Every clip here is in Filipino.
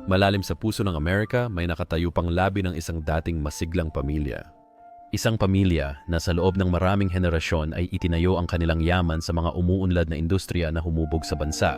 Malalim sa puso ng Amerika, may nakatayo pang labi ng isang dating masiglang pamilya. Isang pamilya na sa loob ng maraming henerasyon ay itinayo ang kanilang yaman sa mga umuunlad na industriya na humubog sa bansa.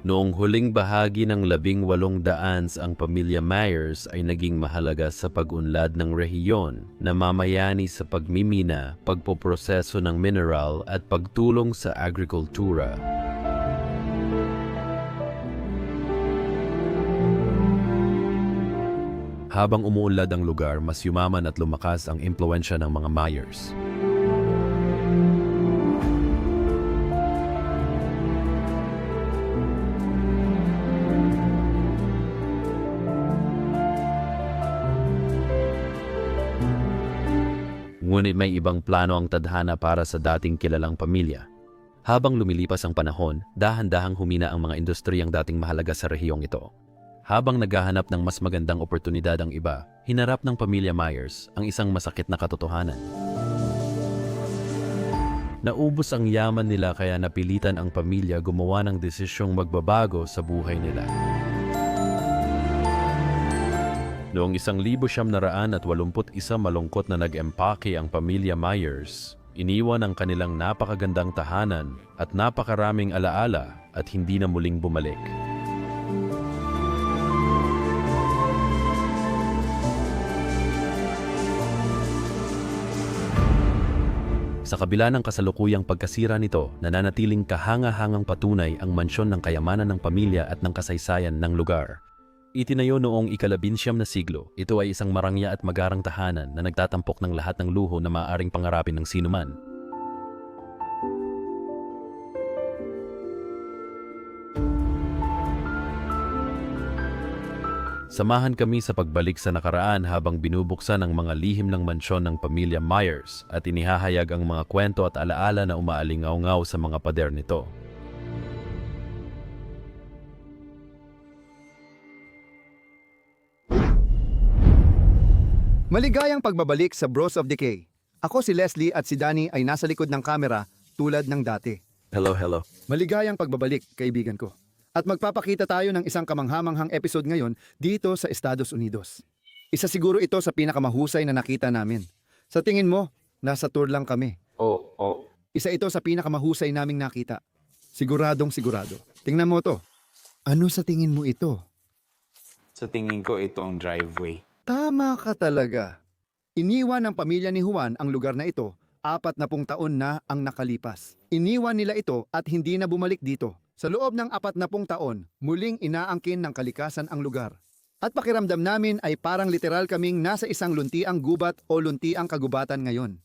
Noong huling bahagi ng 1800s, ang pamilya Myers ay naging mahalaga sa pag-unlad ng rehiyon na mamayani sa pagmimina, pagpoproseso ng mineral at pagtulong sa agrikultura. Habang umuunlad ang lugar, mas yumaman at lumakas ang impluwensya ng mga Myers. Ngunit may ibang plano ang tadhana para sa dating kilalang pamilya. Habang lumilipas ang panahon, dahan-dahang humina ang mga industriyang dating mahalaga sa rehiyong ito. Habang naghahanap ng mas magandang oportunidad ang iba, hinarap ng pamilya Myers ang isang masakit na katotohanan. Naubos ang yaman nila kaya napilitan ang pamilya gumawa ng desisyong magbabago sa buhay nila. Noong 1981 malungkot na nag-empake ang pamilya Myers, iniwan ang kanilang napakagandang tahanan at napakaraming alaala at hindi na muling bumalik. Sa kabila ng kasalukuyang pagkasira nito, nananatiling kahanga-hangang patunay ang mansyon ng kayamanan ng pamilya at ng kasaysayan ng lugar. Itinayo noong ika-19 na siglo, ito ay isang marangya at magarang tahanan na nagtatampok ng lahat ng luho na maaaring pangarapin ng sinuman. Samahan kami sa pagbalik sa nakaraan habang binubuksan ang mga lihim ng mansyon ng pamilya Myers at inihahayag ang mga kwento at alaala na umaalingaw-ngaw sa mga pader nito. Maligayang pagbabalik sa Bros of Decay. Ako si Leslie at si Danny ay nasa likod ng kamera tulad ng dati. Hello. Maligayang pagbabalik, kaibigan ko. At magpapakita tayo ng isang kamanghamanghang episode ngayon dito sa Estados Unidos. Isa siguro ito sa pinakamahusay na nakita namin. Sa tingin mo, nasa tour lang kami. Oo. Isa ito sa pinakamahusay naming nakita. Siguradong sigurado. Tingnan mo to. Ano sa tingin mo ito? Sa tingin ko, ito ang driveway. Tama ka talaga. Iniwan ng pamilya ni Juan ang lugar na ito, 40 taon na ang nakalipas. Iniwan nila ito at hindi na bumalik dito. Sa loob ng 40 taon, muling inaangkin ng kalikasan ang lugar. At pakiramdam namin ay parang literal kaming nasa isang luntiang gubat o luntiang kagubatan ngayon.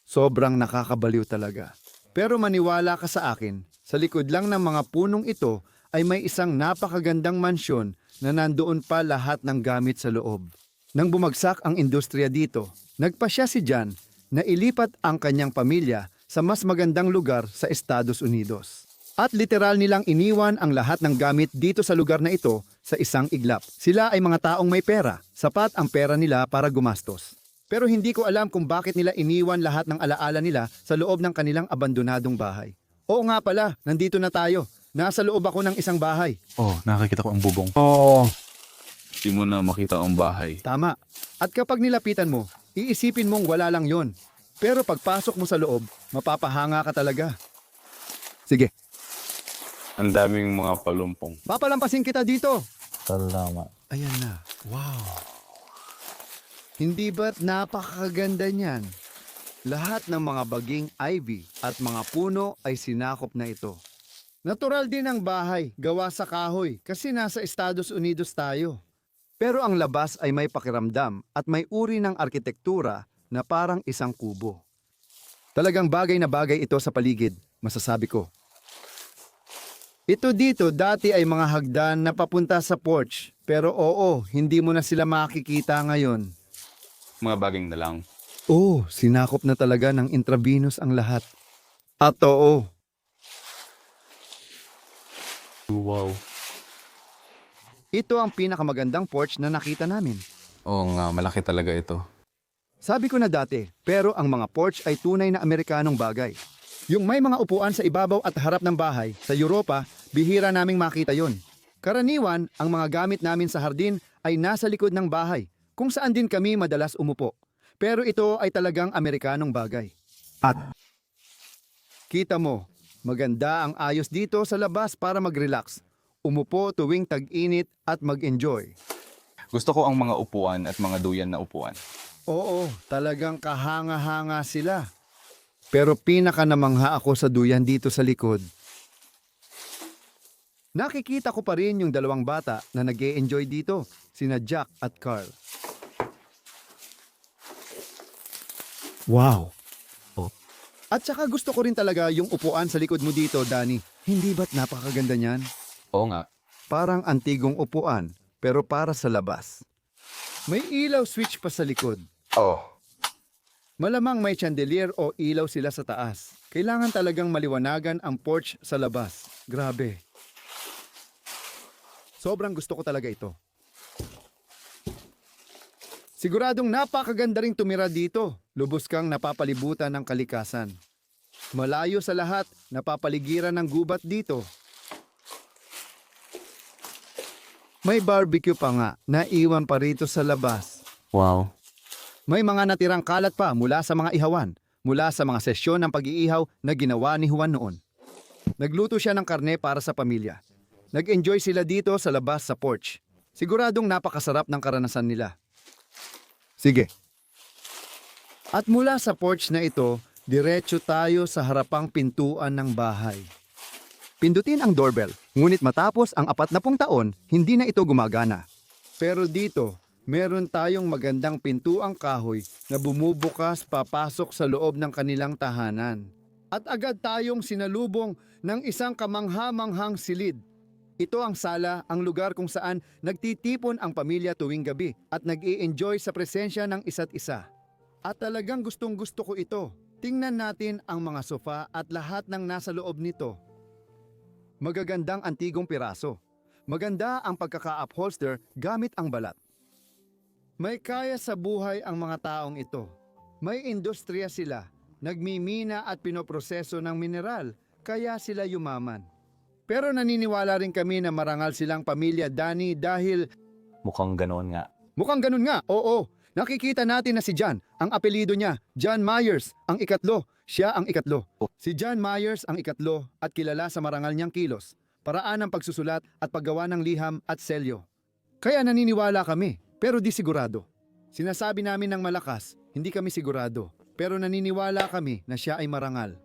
Sobrang nakakabaliw talaga. Pero maniwala ka sa akin, sa likod lang ng mga punong ito ay may isang napakagandang mansyon na nandoon pa lahat ng gamit sa loob. Nang bumagsak ang industriya dito, nagpasya si John na ilipat ang kanyang pamilya sa mas magandang lugar sa Estados Unidos. At literal nilang iniwan ang lahat ng gamit dito sa lugar na ito sa isang iglap. Sila ay mga taong may pera, sapat ang pera nila para gumastos. Pero hindi ko alam kung bakit nila iniwan lahat ng alaala nila sa loob ng kanilang abandonadong bahay. Oo nga pala, nandito na tayo. Nasa loob ako ng isang bahay. Oh, nakakita ko ang bubong. Oo. Hindi mo na makita ang bahay. Tama. At kapag nilapitan mo, iisipin mong wala lang yon. Pero pagpasok mo sa loob, mapapahanga ka talaga. Sige, Ang daming mga palumpong. papalampasin kita dito. Salamat. Ayan na. Wow. Hindi ba't napakaganda niyan? Lahat ng mga baging ivy at mga puno ay sinakop na ito. Natural din ang bahay, gawa sa kahoy, kasi nasa Estados Unidos tayo. Pero ang labas ay may pakiramdam at may uri ng arkitektura na parang isang kubo. Talagang bagay na bagay ito sa paligid, masasabi ko. Ito dito dati ay mga hagdan na papunta sa porch, pero oo, hindi mo na sila makikita ngayon. Mga baging na lang. Oh, sinakop na talaga ng intravenous ang lahat. At oo, Wow. Ito ang pinakamagandang porch na nakita namin. Oo nga, malaki talaga ito. Sabi ko na dati, pero ang mga porch ay tunay na Amerikanong bagay. Yung may mga upuan sa ibabaw at harap ng bahay, sa Europa, bihira naming makita yon. Karaniwan, ang mga gamit namin sa hardin ay nasa likod ng bahay, kung saan din kami madalas umupo. Pero ito ay talagang Amerikanong bagay. At kita mo, maganda ang ayos dito sa labas para mag-relax. Umupo tuwing tag-init at mag-enjoy. Gusto ko ang mga upuan at mga duyan na upuan. Oo, talagang kahanga-hanga sila. Pero pinaka-namangha ako sa duyan dito sa likod. Nakikita ko pa rin yung dalawang bata na nag-e-enjoy dito, sina Jack at Carl. Wow! At saka gusto ko rin talaga yung upuan sa likod mo dito, Danny. Hindi ba't napakaganda niyan? Oo nga. Parang antigong upuan, pero para sa labas. May ilaw switch pa sa likod. Oo. Malamang may chandelier o ilaw sila sa taas. Kailangan talagang maliwanagan ang porch sa labas. Grabe. Sobrang gusto ko talaga ito. Siguradong napakaganda ring tumira dito. Lubos kang napapalibutan ng kalikasan. Malayo sa lahat, napapaligiran ng gubat dito. May barbecue pa nga, naiwan pa rito sa labas. Wow. May mga natirang kalat pa mula sa mga ihawan, mula sa mga sesyon ng pag-iihaw na ginawa ni Juan noon. Nagluto siya ng karne para sa pamilya. Nag-enjoy sila dito sa labas sa porch. Siguradong napakasarap ng karanasan nila. Sige. At mula sa porch na ito, diretso tayo sa harapang pintuan ng bahay. Pindutin ang doorbell, ngunit matapos ang 40 taon, hindi na ito gumagana. Pero dito, meron tayong magandang pintuang kahoy na bumubukas papasok sa loob ng kanilang tahanan. At agad tayong sinalubong ng isang kamangha-manghang silid. Ito ang sala, ang lugar kung saan nagtitipon ang pamilya tuwing gabi at nag-i-enjoy sa presensya ng isa't isa. At talagang gustong-gusto ko ito. Tingnan natin ang mga sofa at lahat ng nasa loob nito. Magagandang antigong piraso. Maganda ang pagkaka-upholster gamit ang balat. May kaya sa buhay ang mga taong ito. May industriya sila. Nagmimina at pinoproseso ng mineral, kaya sila yumaman. Pero naniniwala rin kami na marangal silang pamilya, Danny, dahil Mukhang ganoon nga. mukhang ganun nga, oo. Nakikita natin na si John, ang apelido niya, John Myers, ang ikatlo. Siya ang ikatlo. Si John Myers ang ikatlo at kilala sa marangal niyang kilos, paraan ng pagsusulat at paggawa ng liham at selyo. Kaya naniniwala kami, pero di sigurado. Sinasabi namin ng malakas, hindi kami sigurado, pero naniniwala kami na siya ay marangal.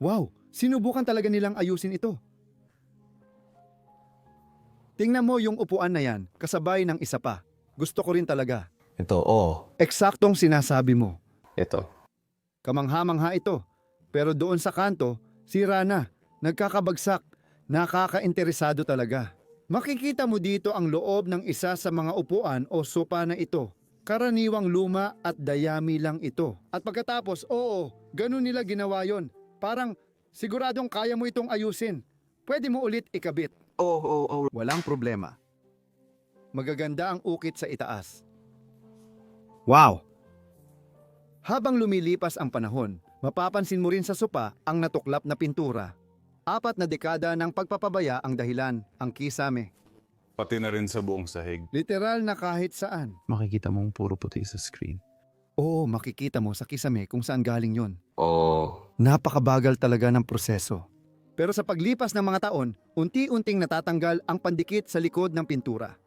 Wow, sinubukan talaga nilang ayusin ito. Tingnan mo yung upuan na yan, kasabay ng isa pa. Gusto ko rin talaga. Ito, oh. Eksaktong sinasabi mo. Ito. Kamangha-mangha ito. Pero doon sa kanto, sira na, nagkakabagsak, nakakainteresado talaga. Makikita mo dito ang loob ng isa sa mga upuan o sopa na ito. Karaniwang luma at dayami lang ito. At pagkatapos, oo, ganun nila ginawa yon. Parang siguradong kaya mo itong ayusin. Pwede mo ulit ikabit. Walang problema. Magaganda ang ukit sa itaas. Wow! Habang lumilipas ang panahon, mapapansin mo rin sa sopa ang natuklap na pintura. 4 na dekada ng pagpapabaya ang dahilan, ang kisame. Pati na rin sa buong sahig. Literal na kahit saan. Makikita mong puro puti sa screen. Oo, makikita mo sa kisame kung saan galing yon. Oo. Napakabagal talaga ng proseso. Pero sa paglipas ng mga taon, unti-unting natatanggal ang pandikit sa likod ng pintura.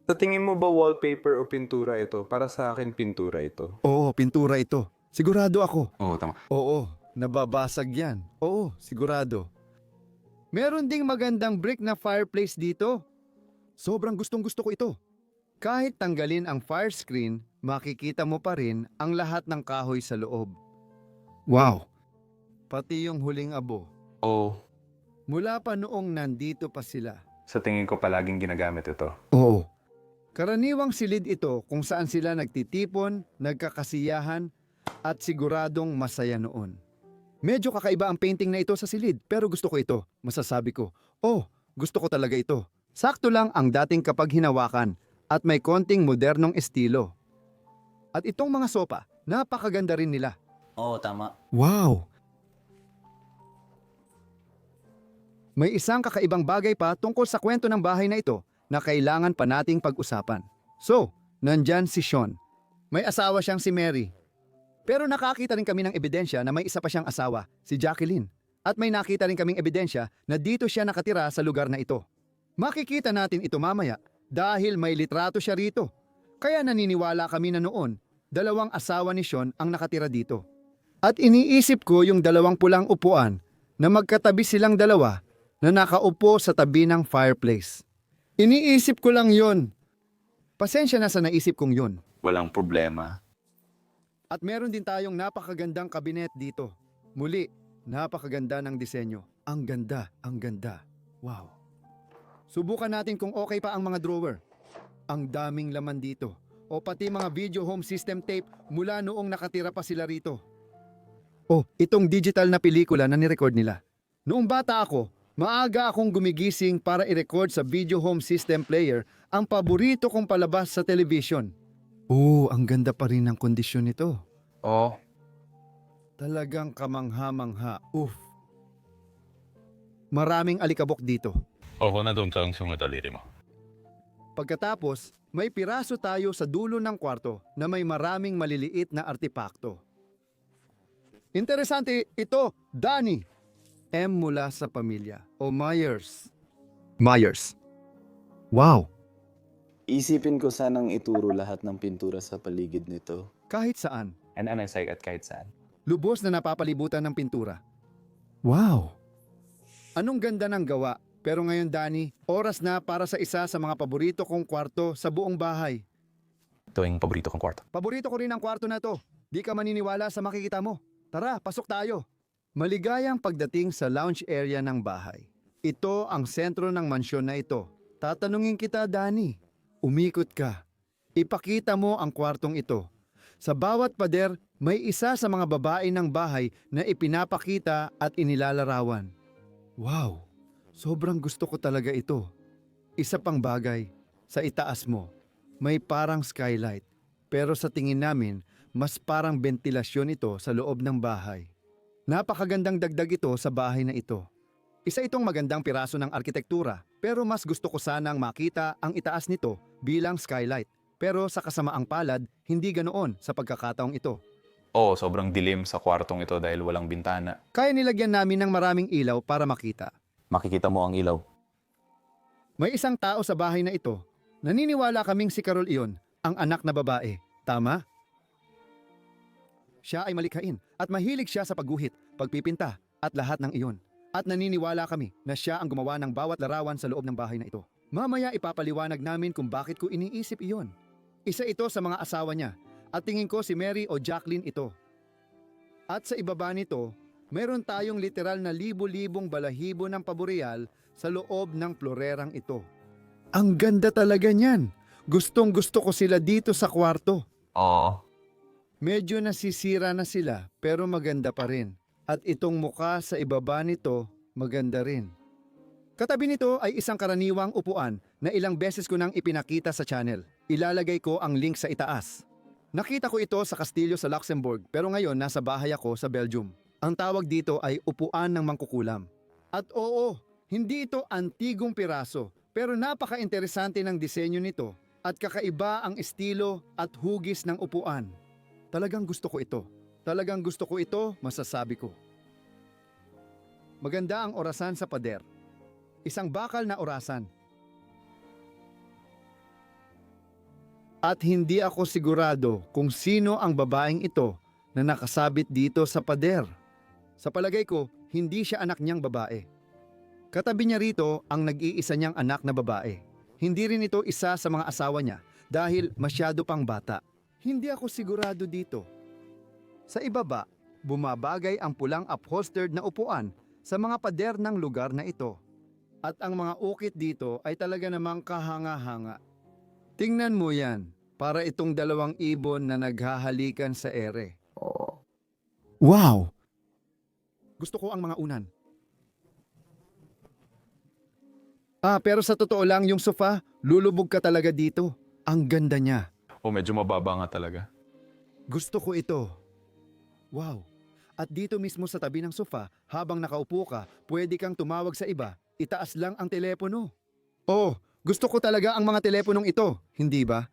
Sa tingin mo ba wallpaper o pintura ito? Para sa akin, pintura ito. Oo, pintura ito. Sigurado ako. Oo, tama. Oo, nababasag yan. Oo, sigurado. Meron ding magandang brick na fireplace dito. Sobrang gustong-gusto ko ito. Kahit tanggalin ang fire screen, makikita mo pa rin ang lahat ng kahoy sa loob. Wow! Pati yung huling abo. Oo. Mula pa noong nandito pa sila. Sa tingin ko palaging ginagamit ito. Oo. Karaniwang silid ito kung saan sila nagtitipon, nagkakasiyahan, at siguradong masaya noon. Medyo kakaiba ang painting na ito sa silid, pero gusto ko ito. Masasabi ko, oh, gusto ko talaga ito. Sakto lang ang dating kapag hinawakan at may konting modernong estilo. At itong mga sopa, napakaganda rin nila. Oo, tama. Wow! May isang kakaibang bagay pa tungkol sa kwento ng bahay na ito na kailangan pa nating pag-usapan. So, nandyan si Sean. May asawa siyang si Mary. Pero nakakita rin kami ng ebidensya na may isa pa siyang asawa, si Jacqueline. At may nakita rin kaming ebidensya na dito siya nakatira sa lugar na ito. Makikita natin ito mamaya dahil may litrato siya rito. Kaya naniniwala kami na noon, dalawang asawa ni Sean ang nakatira dito. At iniisip ko yung dalawang pulang upuan na magkatabi silang dalawa na nakaupo sa tabi ng fireplace. Iniisip ko lang yon. Pasensya na sa naisip kong yon. Walang problema. At meron din tayong napakagandang kabinet dito. Muli, napakaganda ng disenyo. Ang ganda, ang ganda. Wow. Subukan natin kung okay pa ang mga drawer. Ang daming laman dito. O pati mga video home system tape mula noong nakatira pa sila rito. Oh, itong digital na pelikula na nirecord nila. Noong bata ako, maaga akong gumigising para i-record sa video home system player ang paborito kong palabas sa television. Oh, ang ganda pa rin ng kondisyon nito. Oh, Talagang kamangha-mangha. Oof. Maraming alikabok dito. 我那种张胸的daliri mo. Pagkatapos, may piraso tayo sa dulo ng kwarto na may maraming maliliit na artipakto. Interesante ito, Danny. M mula sa pamilya. O Myers. Myers. Wow. Isipin ko sanang ituro lahat ng pintura sa paligid nito. Kahit saan. and anasay at kahit saan. Lubos na napapalibutan ng pintura. Wow! Anong ganda ng gawa. Pero ngayon, Danny, oras na para sa isa sa mga paborito kong kwarto sa buong bahay. Ito yung paborito kong kwarto. Paborito ko rin ang kwarto na to. Di ka maniniwala sa makikita mo. Tara, pasok tayo. Maligayang pagdating sa lounge area ng bahay. Ito ang sentro ng mansyon na ito. Tatanungin kita, Danny. Umikot ka. Ipakita mo ang kwartong ito. Sa bawat pader, may isa sa mga babae ng bahay na ipinapakita at inilalarawan. Wow! Sobrang gusto ko talaga ito. Isa pang bagay, sa itaas mo, may parang skylight. Pero sa tingin namin, mas parang ventilasyon ito sa loob ng bahay. Napakagandang dagdag ito sa bahay na ito. Isa itong magandang piraso ng arkitektura, pero mas gusto ko sanang makita ang itaas nito bilang skylight. Pero sa kasamaang palad, hindi ganoon sa pagkakataong ito. Oo, sobrang dilim sa kwartong ito dahil walang bintana. Kaya nilagyan namin ng maraming ilaw para makita. Makikita mo ang ilaw. May isang tao sa bahay na ito. Naniniwala kaming si Carol iyon, ang anak na babae. Tama? Siya ay malikhain at mahilig siya sa pagguhit, pagpipinta at lahat ng iyon. At naniniwala kami na siya ang gumawa ng bawat larawan sa loob ng bahay na ito. Mamaya ipapaliwanag namin kung bakit ko iniisip iyon. Isa ito sa mga asawa niya at tingin ko si Mary o Jacqueline ito. At sa ibaba nito, meron tayong literal na libo-libong balahibo ng paboreal sa loob ng florerang ito. Ang ganda talaga niyan. Gustong gusto ko sila dito sa kwarto. Oo. Medyo nasisira na sila pero maganda pa rin. At itong muka sa ibaba nito, maganda rin. Katabi nito ay isang karaniwang upuan na ilang beses ko nang ipinakita sa channel. Ilalagay ko ang link sa itaas. Nakita ko ito sa kastilyo sa Luxembourg pero ngayon nasa bahay ako sa Belgium. Ang tawag dito ay upuan ng mangkukulam. At oo, hindi ito antigong piraso pero napaka-interesante ng disenyo nito at kakaiba ang estilo at hugis ng upuan. Talagang gusto ko ito. Talagang gusto ko ito, masasabi ko. Maganda ang orasan sa pader. Isang bakal na orasan. At hindi ako sigurado kung sino ang babaeng ito na nakasabit dito sa pader. Sa palagay ko, hindi siya anak niyang babae. Katabi niya rito ang nag-iisa niyang anak na babae. Hindi rin ito isa sa mga asawa niya dahil masyado pang bata. Hindi ako sigurado dito. Sa ibaba, bumabagay ang pulang upholstered na upuan sa mga pader ng lugar na ito. At ang mga ukit dito ay talaga namang kahanga-hanga. Tingnan mo yan, para itong dalawang ibon na naghahalikan sa ere. Wow! Gusto ko ang mga unan. Pero sa totoo lang, yung sofa, lulubog ka talaga dito. Ang ganda niya. O medyo mababa nga talaga. Gusto ko ito. Wow. At dito mismo sa tabi ng sofa, habang nakaupo ka, pwede kang tumawag sa iba. Itaas lang ang telepono. Oh, gusto ko talaga ang mga teleponong ito. Hindi ba?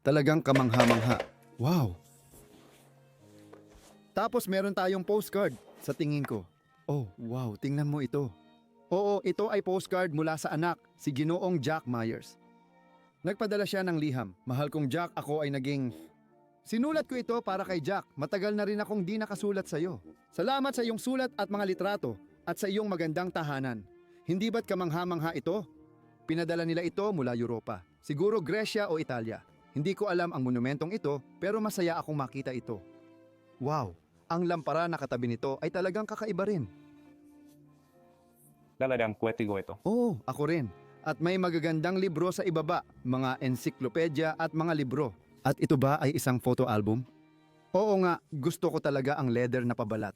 Talagang kamangha-mangha. Wow. Tapos meron tayong postcard sa tingin ko. Oh, wow. Tingnan mo ito. Oo, ito ay postcard mula sa anak, si Ginoong Jack Myers. Nagpadala siya ng liham. Mahal kong Jack, ako ay naging... Sinulat ko ito para kay Jack. Matagal na rin akong di nakasulat sa iyo. Salamat sa iyong sulat at mga litrato at sa iyong magandang tahanan. Hindi ba't kamangha-mangha ito? Pinadala nila ito mula Europa. Siguro Gresya o Italia. Hindi ko alam ang monumentong ito pero masaya akong makita ito. Wow, ang lampara na katabi nito ay talagang kakaiba rin. Talagang kwetigo ito. Oo, ako rin. At may magagandang libro sa ibaba, mga ensiklopedya at mga libro. At ito ba ay isang photo album? Oo nga, gusto ko talaga ang leather na pabalat.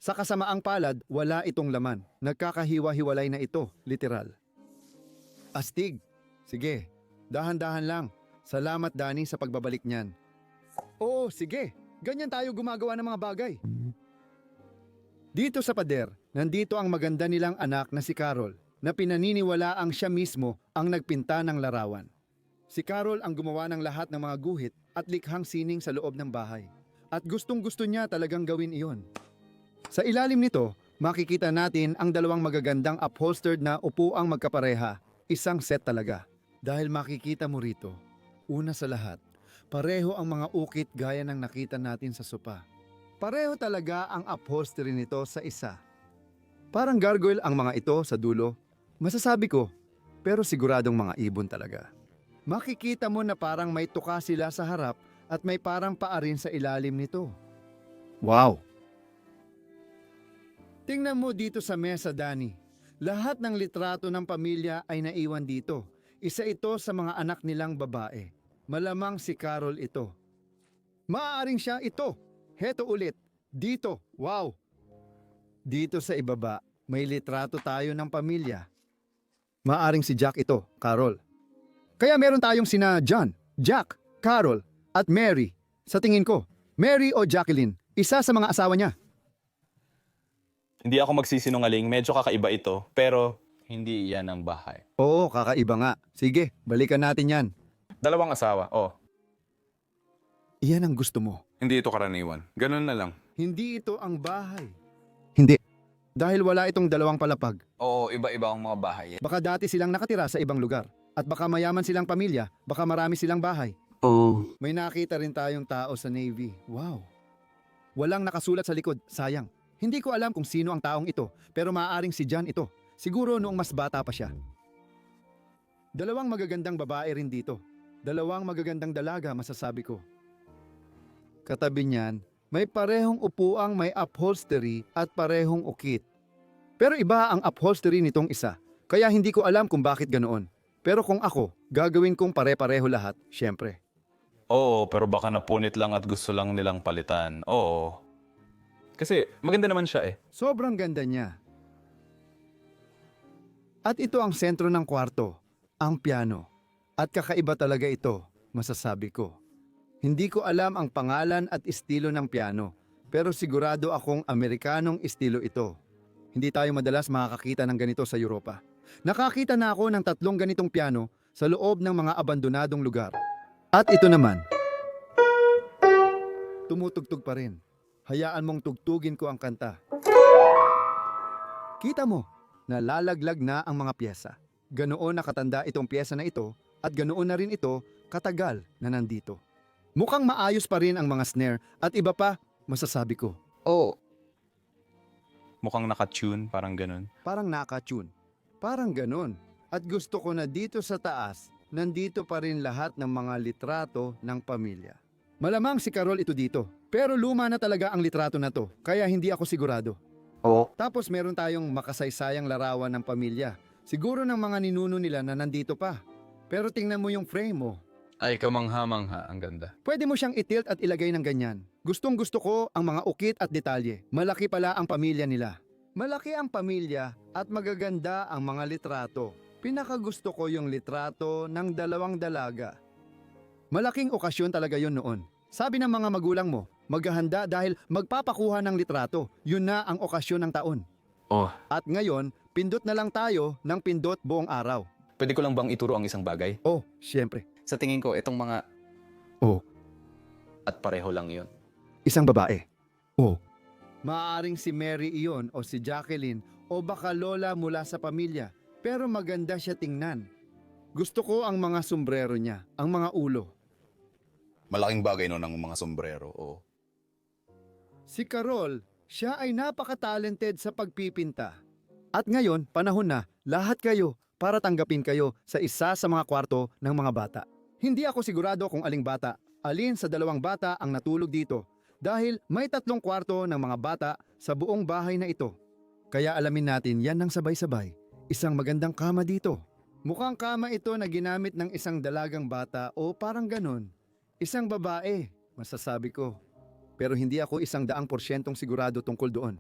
Sa kasamaang palad, wala itong laman. Nagkakahiwa-hiwalay na ito, literal. Astig. Sige, dahan-dahan lang. Salamat Danny sa pagbabalik niyan. Oo, sige. Ganyan tayo gumagawa ng mga bagay. Dito sa pader, nandito ang maganda nilang anak na si Carol, na pinaniniwalaang siya mismo ang nagpinta ng larawan. Si Carol ang gumawa ng lahat ng mga guhit at likhang sining sa loob ng bahay. At gustong-gusto niya talagang gawin iyon. Sa ilalim nito, makikita natin ang dalawang magagandang upholstered na upuang magkapareha. Isang set talaga. Dahil makikita mo rito, una sa lahat, pareho ang mga ukit gaya ng nakita natin sa sopa. Pareho talaga ang upholstery nito sa isa. Parang gargoyle ang mga ito sa dulo. Masasabi ko, pero siguradong mga ibon talaga. Makikita mo na parang may tuka sila sa harap at may parang paa rin sa ilalim nito. Wow! Tingnan mo dito sa mesa, Danny. Lahat ng litrato ng pamilya ay naiwan dito. Isa ito sa mga anak nilang babae. Malamang si Carol ito. Maaaring siya ito. Heto ulit. Dito. Wow! Dito sa ibaba, may litrato tayo ng pamilya. Maaaring si Jack ito, Carol. Kaya meron tayong sina John, Jack, Carol, at Mary. Sa tingin ko, Mary o Jacqueline, isa sa mga asawa niya. Hindi ako magsisinungaling, medyo kakaiba ito, pero hindi yan ang bahay. Oo, kakaiba nga. Sige, balikan natin yan. Dalawang asawa, Iyan ang gusto mo. Hindi ito karaniwan. Ganun na lang. Hindi ito ang bahay. Hindi. Dahil wala itong dalawang palapag. Oo, iba-iba ang mga bahay. Baka dati silang nakatira sa ibang lugar. At baka mayaman silang pamilya, baka marami silang bahay. Oo. May nakita rin tayong tao sa Navy. Wow. Walang nakasulat sa likod. Sayang. Hindi ko alam kung sino ang taong ito, pero maaaring si John ito. Siguro noong mas bata pa siya. Dalawang magagandang babae rin dito. Dalawang magagandang dalaga, masasabi ko. Katabi niyan, may parehong upuang may upholstery at parehong ukit. Pero iba ang upholstery nitong isa, kaya hindi ko alam kung bakit ganoon. Pero kung ako, gagawin kong pare-pareho lahat, syempre. Oo, pero baka napunit lang at gusto lang nilang palitan. Oo. Kasi maganda naman siya eh. Sobrang ganda niya. At ito ang sentro ng kwarto, ang piano. At kakaiba talaga ito, masasabi ko. Hindi ko alam ang pangalan at estilo ng piano, pero sigurado akong Amerikanong estilo ito. Hindi tayo madalas makakakita ng ganito sa Europa. Nakakita na ako ng 3 ganitong piano sa loob ng mga abandonadong lugar. At ito naman, tumutugtog pa rin. Hayaan mong tugtugin ko ang kanta. Kita mo, nalalaglag na ang mga pyesa. Ganoon nakatanda itong pyesa na ito at ganoon na rin ito katagal na nandito. Mukhang maayos pa rin ang mga snare at iba pa, masasabi ko. Oo. Mukhang nakatune, parang ganun. Parang naka-tune. Parang ganon. At gusto ko na dito sa taas, nandito pa rin lahat ng mga litrato ng pamilya. Malamang si Carol ito dito. Pero luma na talaga ang litrato na to, kaya hindi ako sigurado. Oo. Tapos meron tayong makasaysayang larawan ng pamilya. Siguro ng mga ninuno nila na nandito pa. Pero tingnan mo yung frame mo. Ay, kamangha-mangha. Ang ganda. Pwede mo siyang itilt at ilagay ng ganyan. Gustong gusto ko ang mga ukit at detalye. Malaki pala ang pamilya nila. Malaki ang pamilya at magaganda ang mga litrato. Pinakagusto ko yung litrato ng dalawang dalaga. Malaking okasyon talaga yon noon. Sabi ng mga magulang mo, maghahanda dahil magpapakuha ng litrato. Yun na ang okasyon ng taon. Oh, At ngayon, pindot na lang tayo ng pindot buong araw. pwede ko lang bang ituro ang isang bagay? Oh, siyempre. Sa tingin ko, itong mga... Oh. At pareho lang yon. Isang babae. Oh. Maaring si Mary iyon o si Jacqueline o baka lola mula sa pamilya. Pero maganda siya tingnan. Gusto ko ang mga sombrero niya, ang mga ulo. Malaking bagay no ng mga sombrero. Oo. Si Carol, siya ay napaka-talented sa pagpipinta. At ngayon, panahon na, lahat kayo para tanggapin kayo sa isa sa mga kwarto ng mga bata. Hindi ako sigurado kung alin sa dalawang bata ang natulog dito dahil may 3 kwarto ng mga bata sa buong bahay na ito. Kaya alamin natin yan ng sabay-sabay. Isang magandang kama dito. Mukhang kama ito na ginamit ng isang dalagang bata o parang ganon. Isang babae, masasabi ko. Pero hindi ako 100% sigurado tungkol doon.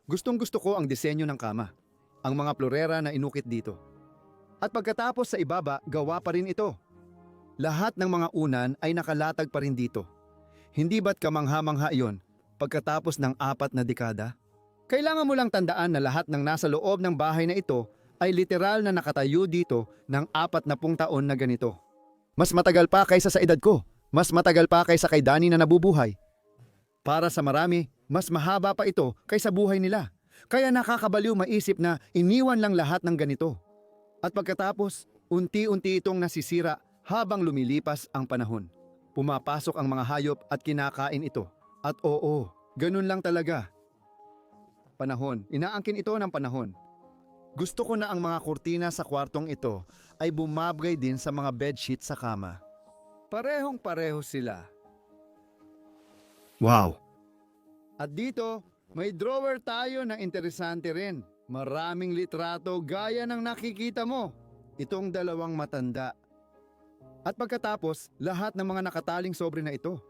Gustong-gusto ko ang disenyo ng kama. Ang mga florera na inukit dito. At pagkatapos sa ibaba, gawa pa rin ito. Lahat ng mga unan ay nakalatag pa rin dito. Hindi ba't kamangha-mangha iyon pagkatapos ng 4 na dekada? Kailangan mo lang tandaan na lahat ng nasa loob ng bahay na ito ay literal na nakatayo dito ng 40 taon na ganito. Mas matagal pa kaysa sa edad ko. Mas matagal pa kaysa kay Danny na nabubuhay. Para sa marami, mas mahaba pa ito kaysa buhay nila. Kaya nakakabaliw maisip na iniwan lang lahat ng ganito. At pagkatapos, unti-unti itong nasisira habang lumilipas ang panahon. Pumapasok ang mga hayop at kinakain ito. At oo, ganun lang talaga. Panahon, inaangkin ito ng panahon. Gusto ko na ang mga kurtina sa kwartong ito ay bumabagay din sa mga bedsheet sa kama. Parehong-pareho sila. Wow! At dito, may drawer tayo na interesante rin. Maraming litrato gaya ng nakikita mo. Itong dalawang matanda. At pagkatapos, lahat ng mga nakataling sobre na ito.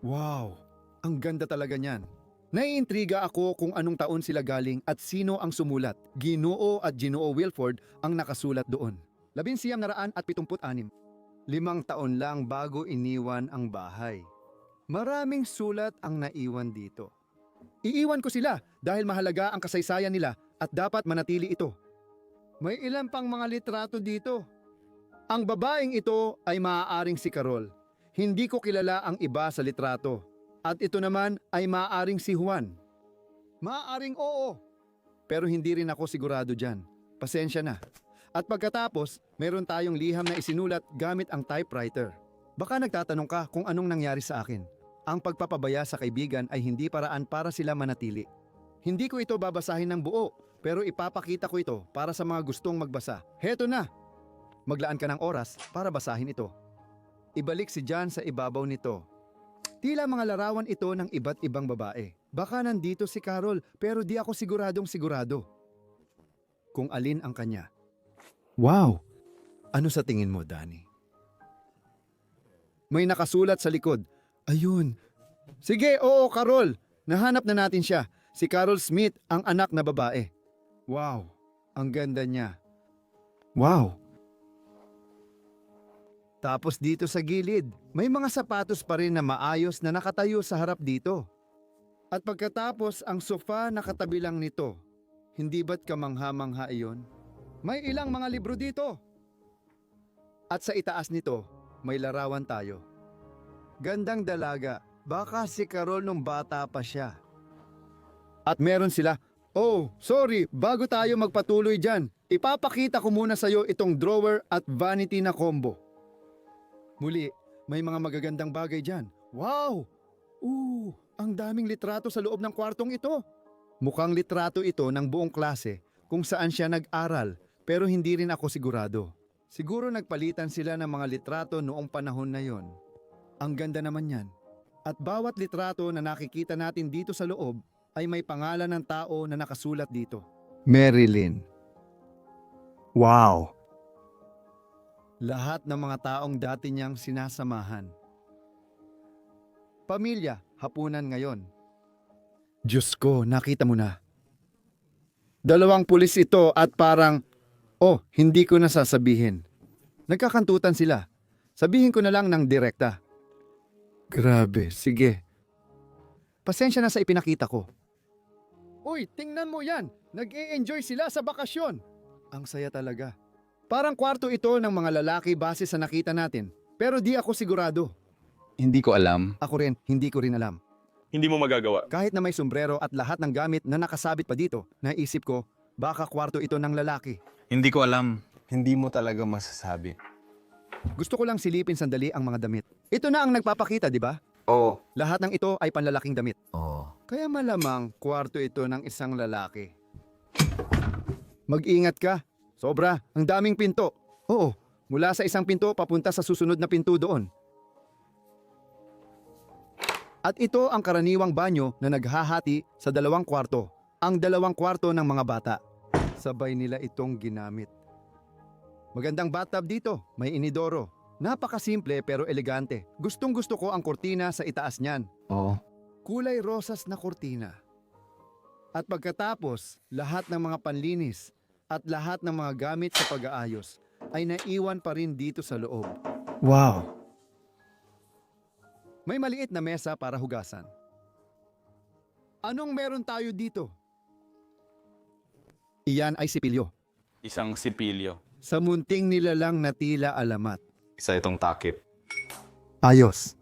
Wow! Ang ganda talaga niyan. Naiintriga ako kung anong taon sila galing at sino ang sumulat. Ginoo at Ginoo Wilford ang nakasulat doon. 1976. 5 taon lang bago iniwan ang bahay. Maraming sulat ang naiwan dito. Iiwan ko sila dahil mahalaga ang kasaysayan nila at dapat manatili ito. May ilan pang mga litrato dito. Ang babaeng ito ay maaaring si Carol. Hindi ko kilala ang iba sa litrato. At ito naman ay maaaring si Juan. Maaaring oo. Pero hindi rin ako sigurado dyan. Pasensya na. At pagkatapos, meron tayong liham na isinulat gamit ang typewriter. Baka nagtatanong ka kung anong nangyari sa akin. Ang pagpapabaya sa kaibigan ay hindi paraan para sila manatili. Hindi ko ito babasahin ng buo, pero ipapakita ko ito para sa mga gustong magbasa. Heto na! Maglaan ka ng oras para basahin ito. Ibalik si John sa ibabaw nito. Tila mga larawan ito ng iba't ibang babae. Baka nandito si Carol, pero di ako siguradong sigurado kung alin ang kanya. Wow! Ano sa tingin mo, Danny? May nakasulat sa likod. Ayun. Sige, oo, Carol. Nahanap na natin siya. Si Carol Smith, ang anak na babae. Wow, ang ganda niya. Wow! Tapos dito sa gilid, may mga sapatos pa rin na maayos na nakatayo sa harap dito. At pagkatapos ang sofa nakatabi lang nito. Hindi ba't kamangha-mangha iyon? May ilang mga libro dito. At sa itaas nito, may larawan tayo. Gandang dalaga, baka si Carol nung bata pa siya. At meron sila, oh, sorry, bago tayo magpatuloy dyan, ipapakita ko muna sa'yo itong drawer at vanity na combo. Muli, may mga magagandang bagay dyan. Wow! Ang daming litrato sa loob ng kwartong ito. Mukhang litrato ito ng buong klase kung saan siya nag-aral, pero hindi rin ako sigurado. Siguro nagpalitan sila ng mga litrato noong panahon na yon. Ang ganda naman yan. At bawat litrato na nakikita natin dito sa loob ay may pangalan ng tao na nakasulat dito. Marilyn. Wow! Lahat ng mga taong dati niyang sinasamahan. Pamilya, hapunan ngayon. Diyos ko, nakita mo na. 2 pulis ito at parang, oh, hindi ko na sasabihin. Nagkakantutan sila. Sabihin ko na lang ng direkta. Grabe, sige. Pasensya na sa ipinakita ko. Uy, tingnan mo yan. Nag-e-enjoy sila sa bakasyon. Ang saya talaga. Parang kwarto ito ng mga lalaki base sa nakita natin. Pero di ako sigurado. Hindi ko alam. Ako rin, hindi ko rin alam. Hindi mo magagawa. Kahit na may sombrero at lahat ng gamit na nakasabit pa dito, naisip ko, baka kwarto ito ng lalaki. Hindi ko alam. Hindi mo talaga masasabi. Gusto ko lang silipin sandali ang mga damit. Ito na ang nagpapakita, di ba? Oo. Lahat ng ito ay panlalaking damit. Oo. Kaya malamang kwarto ito ng isang lalaki. Mag-ingat ka. Sobra, ang daming pinto. Oo, mula sa isang pinto papunta sa susunod na pinto doon. At ito ang karaniwang banyo na naghahati sa 2 kwarto. Ang 2 kwarto ng mga bata. Sabay nila itong ginamit. Magandang bathtub dito, may inidoro. Napakasimple pero elegante. Gustong-gusto ko ang kortina sa itaas niyan. Oo. Kulay rosas na kortina. At pagkatapos, lahat ng mga panlinis at lahat ng mga gamit sa pag-aayos ay naiwan pa rin dito sa loob. Wow! May maliit na mesa para hugasan. Anong meron tayo dito? Iyan ay sipilyo. Isang sipilyo. Sa munting nilalang na tila alamat. Isa itong takip. Ayos.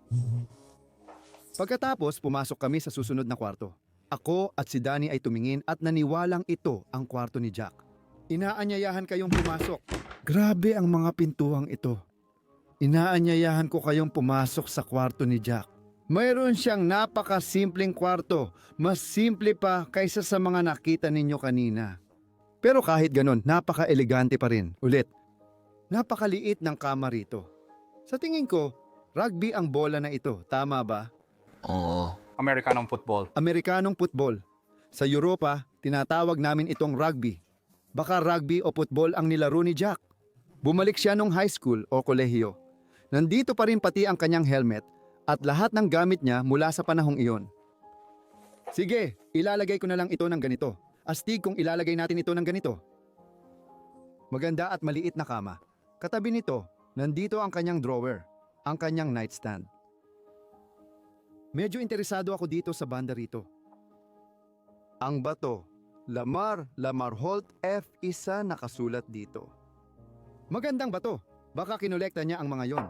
Pagkatapos, pumasok kami sa susunod na kwarto. Ako at si Danny ay tumingin at naniwalang ito ang kwarto ni Jack. Inaanyayahan kayong pumasok. Grabe ang mga pintuang ito. Inaanyayahan ko kayong pumasok sa kwarto ni Jack. Mayroon siyang napakasimpleng kwarto. Mas simple pa kaysa sa mga nakita ninyo kanina. Pero kahit ganon, napaka-elegante pa rin. Ulit, napakaliit ng kama rito. Sa tingin ko, rugby ang bola na ito. Tama ba? Oo. Amerikanong football. Amerikanong football. Sa Europa, tinatawag namin itong rugby. Baka rugby o football ang nilaro ni Jack. Bumalik siya nung high school o kolehiyo. Nandito pa rin pati ang kanyang helmet at lahat ng gamit niya mula sa panahong iyon. Sige, ilalagay ko na lang ito ng ganito. Astig kung ilalagay natin ito ng ganito. Maganda at maliit na kama. Katabi nito, nandito ang kanyang drawer, ang kanyang nightstand. Medyo interesado ako dito sa banda rito. Ang bato, Lamar Holt F1 nakasulat dito. Magandang bato. Baka kinolekta niya ang mga yon.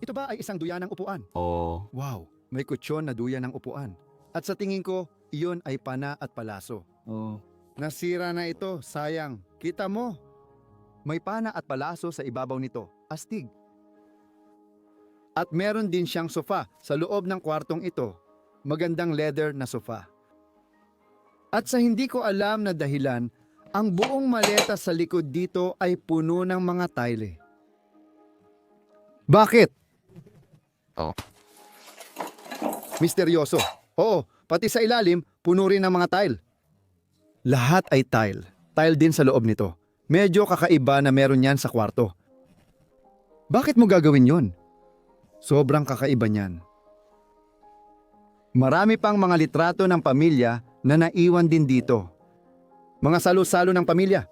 Ito ba ay isang duyan ng upuan? Oo. Wow, may kutsyon na duyan ng upuan. At sa tingin ko, iyon ay pana at palaso. Oo. Nasira na ito, sayang. Kita mo? May pana at palaso sa ibabaw nito. Astig. At meron din siyang sofa sa loob ng kwartong ito. Magandang leather na sofa. At sa hindi ko alam na dahilan, ang buong maleta sa likod dito ay puno ng mga tile. Bakit? Oh. Misteryoso. Oo, pati sa ilalim, puno rin ng mga tile. Lahat ay tile. Tile din sa loob nito. Medyo kakaiba na meron yan sa kwarto. Bakit mo gagawin yon? Sobrang kakaiba niyan. Marami pang mga litrato ng pamilya na naiwan din dito. Mga salo-salo ng pamilya.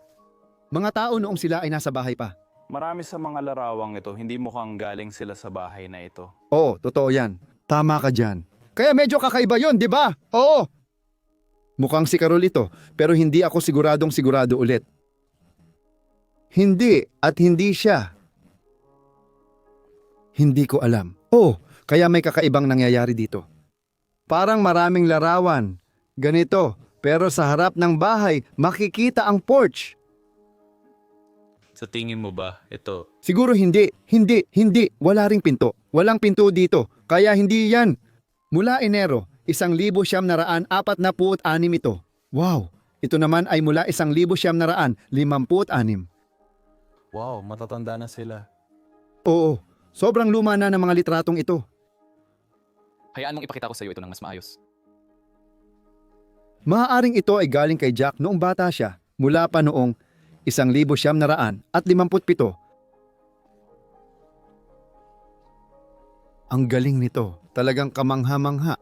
Mga tao noong sila ay nasa bahay pa. Marami sa mga larawang ito, hindi mukhang galing sila sa bahay na ito. Oo, totoo yan. Tama ka dyan. Kaya medyo kakaiba yon, di ba? Oo. Mukhang si Carol ito, pero hindi ako siguradong sigurado ulit. Hindi at hindi siya. Hindi ko alam. Oh, kaya may kakaibang nangyayari dito. Parang maraming larawan. Ganito, pero sa harap ng bahay, makikita ang porch. Sa tingin mo ba, ito, Siguro hindi. Wala ring pinto. Walang pinto dito. Kaya hindi yan. Mula Enero, 1,946 ito. Wow! Ito naman ay mula 1,956. wow, matatanda na sila. Oo, sobrang luma na ng mga litratong ito. Hayaan mong ipakita ko sa iyo ito ng mas maayos. Maaaring ito ay galing kay Jack noong bata siya, mula pa noong 1,957. Ang galing nito, talagang kamangha-mangha.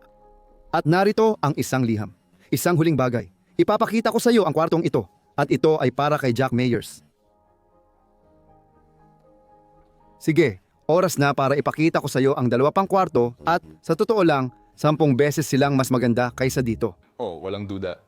At narito ang isang liham, isang huling bagay, Ipapakita ko sa iyo ang kwartong ito at ito ay para kay Jack Mayers. Sige, oras na para ipakita ko sa iyo ang 2 pang kwarto at sa totoo lang, 10 beses silang mas maganda kaysa dito. Oh, walang duda.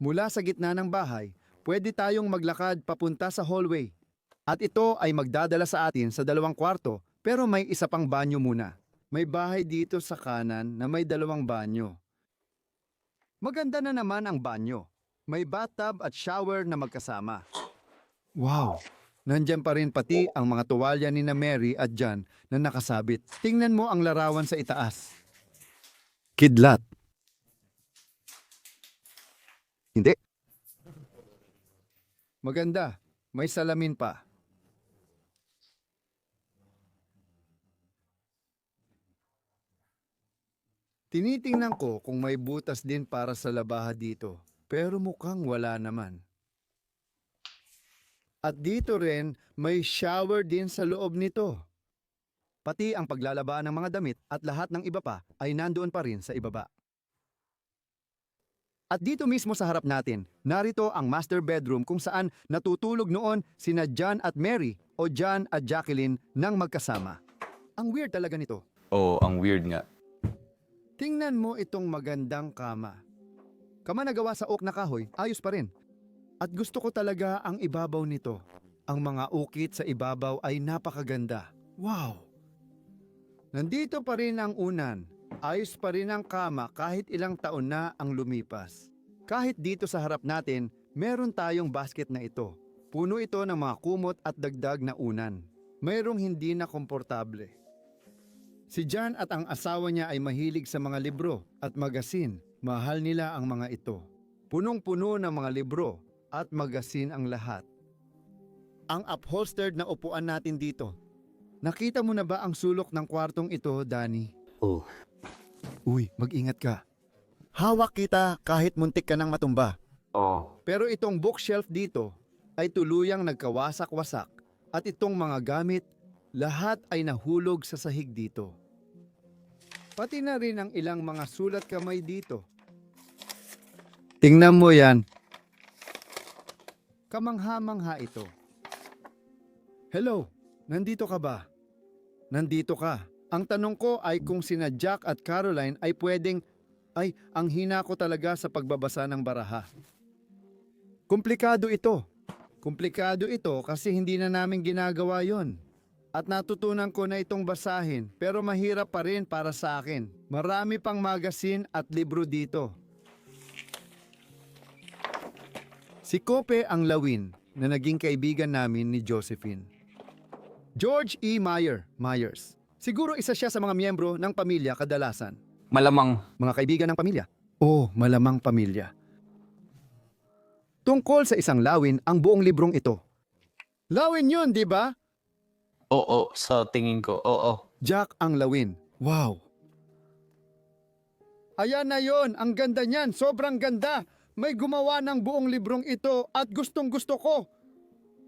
Mula sa gitna ng bahay, pwede tayong maglakad papunta sa hallway. At ito ay magdadala sa atin sa 2 kwarto pero may isa pang banyo muna. May bahay dito sa kanan na may 2 banyo. Maganda na naman ang banyo. May bathtub at shower na magkasama. Wow! Nandyan pa rin pati ang mga tuwalya ni na Mary at John na nakasabit. Tingnan mo ang larawan sa itaas. Kidlat. Hindi. Maganda. May salamin pa. Tinitingnan ko kung may butas din para sa labaha dito, pero mukhang wala naman. At dito rin, may shower din sa loob nito. Pati ang paglalaba ng mga damit at lahat ng iba pa ay nandoon pa rin sa ibaba. At dito mismo sa harap natin, narito ang master bedroom kung saan natutulog noon sina John at Mary o John at Jacqueline nang magkasama. Ang weird talaga nito. Oh, ang weird nga. Tingnan mo itong magandang kama. Kama na gawa sa oak na kahoy, ayos pa rin. At gusto ko talaga ang ibabaw nito. Ang mga ukit sa ibabaw ay napakaganda. Wow! Nandito pa rin ang unan. Ayos pa rin ang kama kahit ilang taon na ang lumipas. Kahit dito sa harap natin, meron tayong basket na ito. Puno ito ng mga kumot at dagdag na unan. Mayroong hindi na komportable. Si John at ang asawa niya ay mahilig sa mga libro at magasin. Mahal nila ang mga ito. Punong-puno ng mga libro at magasin ang lahat. Ang upholstered na upuan natin dito. Nakita mo na ba ang sulok ng kwartong ito, Danny? Oh. Uy, mag-ingat ka. Hawak kita kahit muntik ka nang matumba. Oh. Pero itong bookshelf dito ay tuluyang nagkawasak-wasak at itong mga gamit, lahat ay nahulog sa sahig dito. Pati na rin ang ilang mga sulat kamay dito. Tingnan mo yan. Kamangha-mangha ito. Hello, nandito ka ba? Nandito ka. Ang tanong ko ay kung sina Jack at Caroline ay pwedeng... Ay, ang hina ko talaga sa pagbabasa ng baraha. Komplikado ito. Komplikado ito kasi hindi na namin ginagawa yon. At natutunan ko na itong basahin pero mahirap pa rin para sa akin. Marami pang magasin at libro dito. Si Kope ang lawin na naging kaibigan namin ni Josephine. George E. Myers. Siguro isa siya sa mga miyembro ng pamilya kadalasan. Malamang. Mga kaibigan ng pamilya. Oh, malamang pamilya. Tungkol sa isang lawin ang buong librong ito. Lawin yun, di ba? Oo, sa tingin ko, oo. Jack ang lawin. Wow. Ayan na yon, ang ganda niyan, sobrang ganda. May gumawa ng buong librong ito at gustong gusto ko.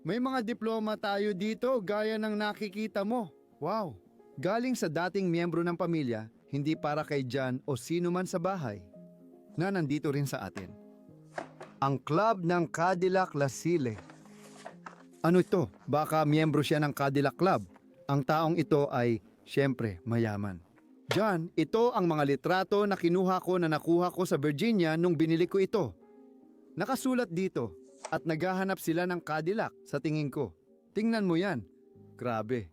May mga diploma tayo dito gaya ng nakikita mo. Wow. Galing sa dating miyembro ng pamilya, hindi para kay John o sino man sa bahay, na nandito rin sa atin. Ang club ng Cadillac Lasile. Ano ito? Baka miyembro siya ng Cadillac Club. Ang taong ito ay, syempre, mayaman. John, ito ang mga litrato na kinuha ko na nakuha ko sa Virginia nung binili ko ito. Nakasulat dito at naghahanap sila ng Cadillac sa tingin ko. Tingnan mo yan. Grabe.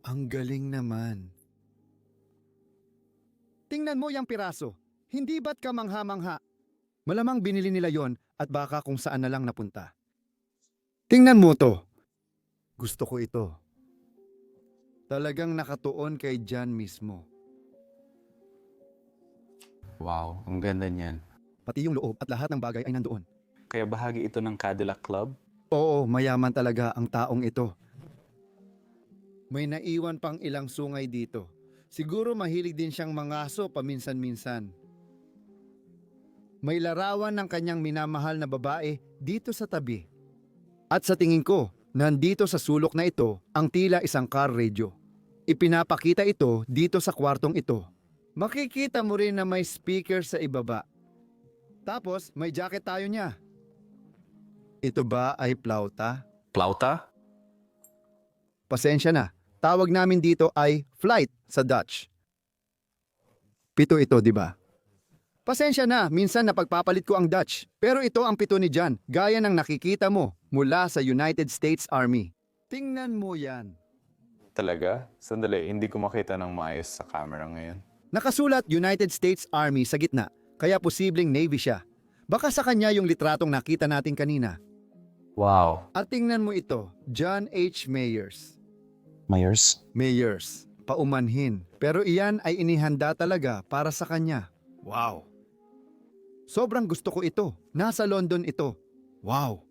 Ang galing naman. Tingnan mo yung piraso. Hindi ba't kamangha-mangha? Malamang binili nila yon at baka kung saan na lang napunta. Tingnan mo to. Gusto ko ito. Talagang nakatuon kay John mismo. Wow, ang ganda niyan. Pati yung loob at lahat ng bagay ay nandoon. Kaya bahagi ito ng Cadillac Club? Oo, mayaman talaga ang taong ito. May naiwan pang ilang sungay dito. Siguro mahilig din siyang mangaso paminsan-minsan. May larawan ng kanyang minamahal na babae dito sa tabi. At sa tingin ko, nandito sa sulok na ito ang tila isang car radio. Ipinapakita ito dito sa kwartong ito. Makikita mo rin na may speaker sa ibaba. Tapos may jacket tayo niya. Ito ba ay plauta? Plauta? Pasensya na. Tawag namin dito ay flight sa Dutch. 7 ito, di ba? Pasensya na, minsan napagpapalit ko ang Dutch. Pero ito ang 7 ni John, gaya ng nakikita mo mula sa United States Army. Tingnan mo yan. Talaga? Sandali, hindi ko makita ng maayos sa camera ngayon. Nakasulat United States Army sa gitna, kaya posibleng Navy siya. Baka sa kanya yung litratong nakita natin kanina. Wow. At tingnan mo ito, John H. Mayers. Mayors? Paumanhin. Pero iyan ay inihanda talaga para sa kanya. Wow. Sobrang gusto ko ito. Nasa London ito. Wow.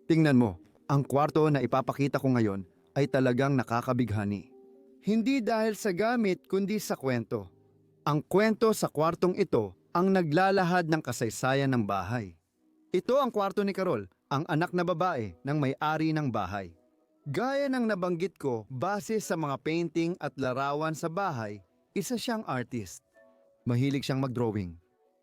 Tingnan mo, ang kwarto na ipapakita ko ngayon ay talagang nakakabighani. Hindi dahil sa gamit kundi sa kwento. Ang kwento sa kwartong ito ang naglalahad ng kasaysayan ng bahay. Ito ang kwarto ni Carol, ang anak na babae ng may-ari ng bahay. Gaya ng nabanggit ko, base sa mga painting at larawan sa bahay, isa siyang artist. Mahilig siyang mag-drawing.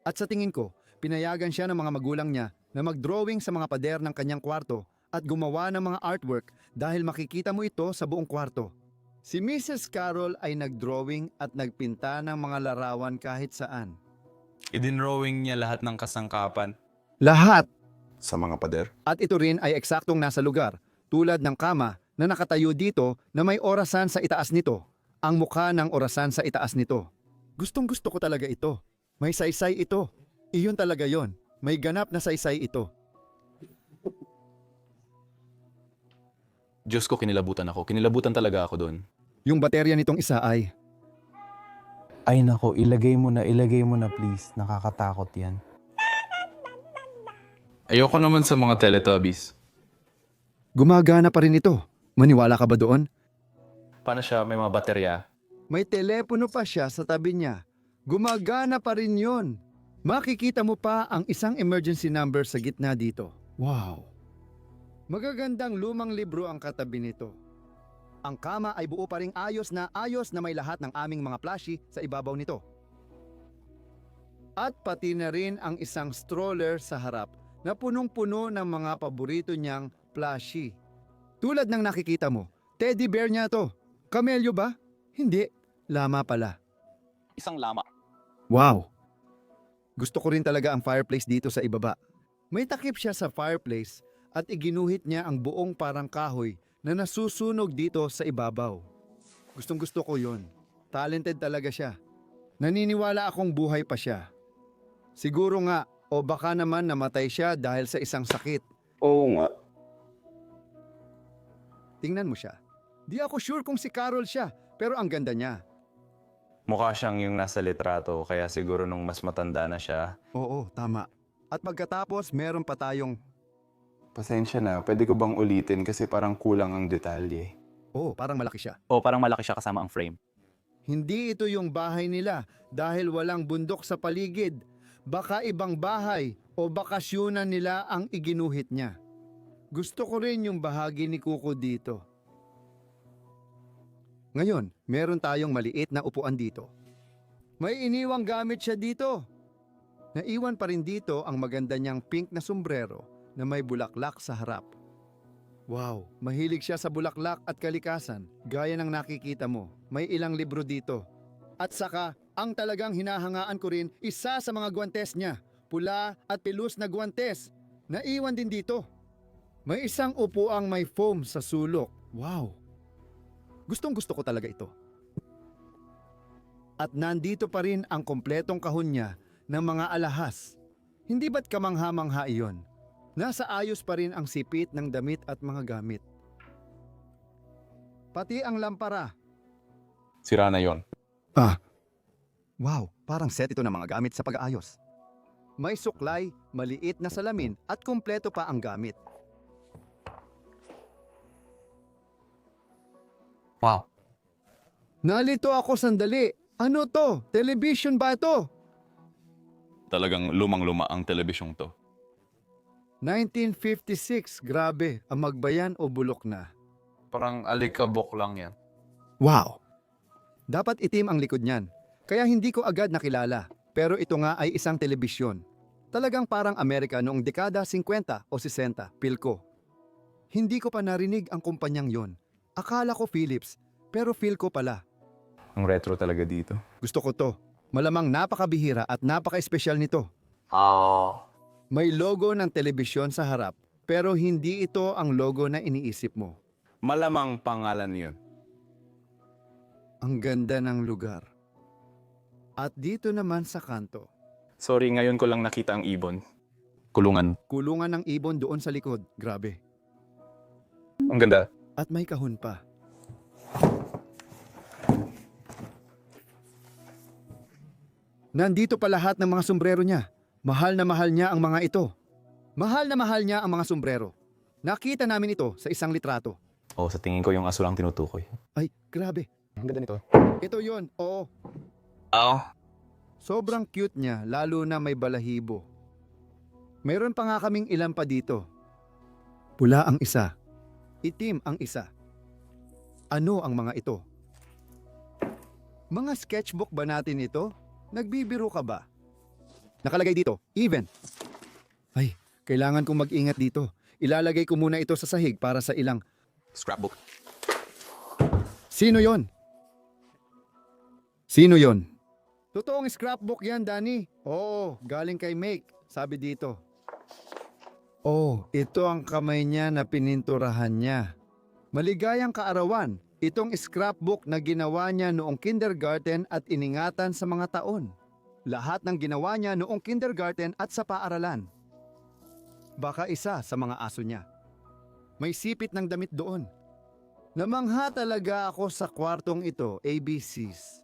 At sa tingin ko, pinayagan siya ng mga magulang niya na mag-drawing sa mga pader ng kanyang kwarto at gumawa ng mga artwork dahil makikita mo ito sa buong kwarto. Si Mrs. Carol ay nag-drawing at nagpinta ng mga larawan kahit saan. Idinrawing niya lahat ng kasangkapan. Lahat! Sa mga pader. At ito rin ay eksaktong nasa lugar, tulad ng kama na nakatayo dito na may orasan sa itaas nito. Ang mukha ng orasan sa itaas nito. Gustong gusto ko talaga ito. May saysay ito. Iyon talaga yon. May ganap na saysay ito. Diyos ko, kinilabutan ako. Kinilabutan talaga ako doon. Yung baterya nitong isa ay... Ay nako, ilagay mo na please. Nakakatakot yan. Ayoko naman sa mga Teletubbies. Gumagana pa rin ito. Maniwala ka ba doon? Paano siya? May mga baterya? May telepono pa siya sa tabi niya. Gumagana pa rin yon. Makikita mo pa ang isang emergency number sa gitna dito. Wow! Magagandang lumang libro ang katabi nito. Ang kama ay buo pa ring ayos na may lahat ng aming mga plushie sa ibabaw nito. At pati na rin ang isang stroller sa harap na punong-puno ng mga paborito niyang plushie. Tulad ng nakikita mo, teddy bear niya to. Kamelyo ba? Hindi, lama pala. Isang lama. Wow! Gusto ko rin talaga ang fireplace dito sa ibaba. May takip siya sa fireplace at iginuhit niya ang buong parang kahoy na nasusunog dito sa ibabaw. Gustong gusto ko yon. Talented talaga siya. Naniniwala akong buhay pa siya. Siguro nga, o baka naman namatay siya dahil sa isang sakit. Oo nga. Tingnan mo siya. Di ako sure kung si Carol siya, pero ang ganda niya. Mukha siyang yung nasa litrato, kaya siguro nung mas matanda na siya. Oo, tama. At pagkatapos, meron pa tayong... Pasensya na, pwede ko bang ulitin kasi parang kulang ang detalye. Oh, parang malaki siya. O parang malaki siya kasama ang frame. Hindi ito yung bahay nila dahil walang bundok sa paligid. Baka ibang bahay o bakasyonan nila ang iginuhit niya. Gusto ko rin yung bahagi ni Kuko dito. Ngayon, meron tayong maliit na upuan dito. May iniwang gamit siya dito. Naiwan pa rin dito ang maganda niyang pink na sombrero na may bulaklak sa harap. Wow, mahilig siya sa bulaklak at kalikasan, gaya ng nakikita mo. May ilang libro dito. At saka, ang talagang hinahangaan ko rin, isa sa mga guwantes niya, pula at pilus na guwantes. Naiwan din dito. May isang upuang may foam sa sulok. Wow! Gustong gusto ko talaga ito. At nandito pa rin ang kompletong kahon niya ng mga alahas. Hindi ba't kamangha-mangha iyon? Nasa ayos pa rin ang sipit ng damit at mga gamit. Pati ang lampara. Sira na yon. Wow, parang set ito ng mga gamit sa pag-aayos. May suklay, maliit na salamin at kumpleto pa ang gamit. Wow. Nalito ako sandali. Ano to? Television ba to? Talagang lumang-luma ang telebisyong to. 1956, grabe. Ang magbayan o bulok na. Parang alikabok lang yan. Wow! Dapat itim ang likod niyan. Kaya hindi ko agad nakilala. Pero ito nga ay isang telebisyon. Talagang parang Amerika noong dekada 50 o 60, Philco. Hindi ko pa narinig ang kumpanyang yon. Akala ko Philips, pero Philco pala. Ang retro talaga dito. Gusto ko to. Malamang napakabihira at napaka-espesyal nito. May logo ng telebisyon sa harap, pero hindi ito ang logo na iniisip mo. Malamang pangalan yun. Ang ganda ng lugar. At dito naman sa kanto, Sorry, ngayon ko lang nakita ang ibon. Kulungan. kulungan ng ibon doon sa likod. Grabe. Ang ganda. At may kahon pa. Nandito pa lahat ng mga sombrero niya. Mahal na mahal niya ang mga ito. Mahal na mahal niya ang mga sombrero. Nakita namin ito sa isang litrato. Sa tingin ko yung aso lang tinutukoy. Ay, grabe. Ang ganda nito. Ito yon, oo. Oo. Sobrang cute niya, lalo na may balahibo. Mayroon pa nga kaming ilan pa dito. Pula ang isa. Itim ang isa. Ano ang mga ito? Mga sketchbook ba natin ito? Nagbibiro ka ba? Nakalagay dito, even. Ay, kailangan kong mag-ingat dito. Ilalagay ko muna ito sa sahig para sa ilang... Scrapbook. Sino yon? Sino yon? Totoong scrapbook yan, Danny. Oo, galing kay Make, sabi dito. Oh, ito ang kamay niya na pininturahan niya. Maligayang kaarawan, itong scrapbook na ginawa niya noong kindergarten at iningatan sa mga taon. Lahat ng ginawa niya noong kindergarten at sa paaralan. Baka isa sa mga aso niya. May sipit ng damit doon. Namangha talaga ako sa kwartong ito, ABCs.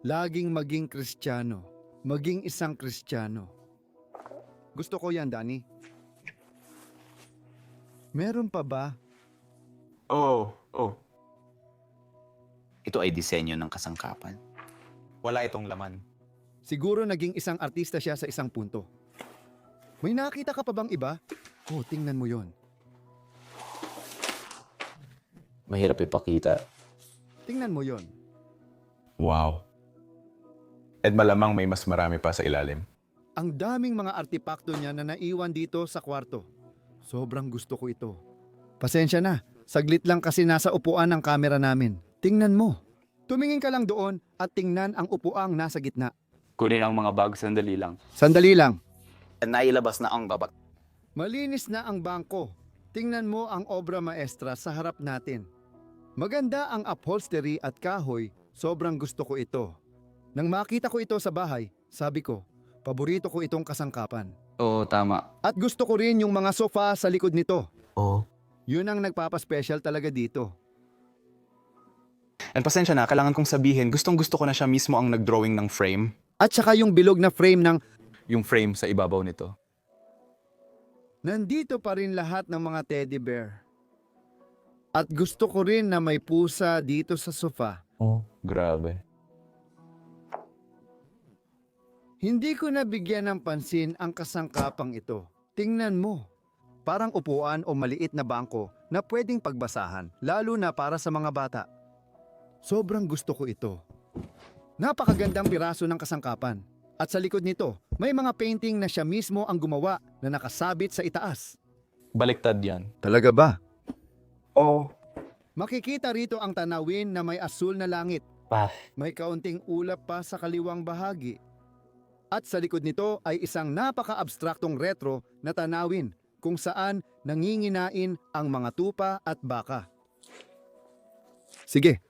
Laging maging Kristiyano. Maging isang Kristiyano. Gusto ko yan, Danny. Meron pa ba? Oh. Ito ay disenyo ng kasangkapan. Wala itong laman. Siguro naging isang artista siya sa isang punto. May nakita ka pa bang iba? Oh, tingnan mo yon. Mahirap ipakita. Tingnan mo yon. Wow. At malamang may mas marami pa sa ilalim. Ang daming mga artipakto niya na naiwan dito sa kwarto. Sobrang gusto ko ito. Pasensya na, saglit lang kasi nasa upuan ng kamera namin. Tingnan mo. Tumingin ka lang doon at tingnan ang upuang nasa gitna. Kunin ang mga bag, sandali lang. Sandali lang. Nailabas na ang babak. Malinis na ang bangko. Tingnan mo ang obra maestra sa harap natin. Maganda ang upholstery at kahoy. Sobrang gusto ko ito. Nang makita ko ito sa bahay, sabi ko, paborito ko itong kasangkapan. Oo, tama. At gusto ko rin yung mga sofa sa likod nito. Oo. Yun ang nagpapaspecial talaga dito. And pasensya na, kailangan kong sabihin, gustong-gusto ko na siya mismo ang nag-drawing ng frame. At saka yung bilog na frame ng Yung frame sa ibabaw nito. nandito pa rin lahat ng mga teddy bear. At gusto ko rin na may pusa dito sa sofa. Grabe. Hindi ko nabigyan ng pansin ang kasangkapang ito. Tingnan mo. Parang upuan o maliit na bangko na pwedeng pagbasahan, lalo na para sa mga bata. Sobrang gusto ko ito. Napakagandang piraso ng kasangkapan. At sa likod nito, may mga painting na siya mismo ang gumawa na nakasabit sa itaas. Baliktad yan. Talaga ba? Oo. Makikita rito ang tanawin na may asul na langit. May kaunting ulap pa sa kaliwang bahagi. At sa likod nito ay isang napaka-abstraktong retro na tanawin kung saan nanginginain ang mga tupa at baka. Sige.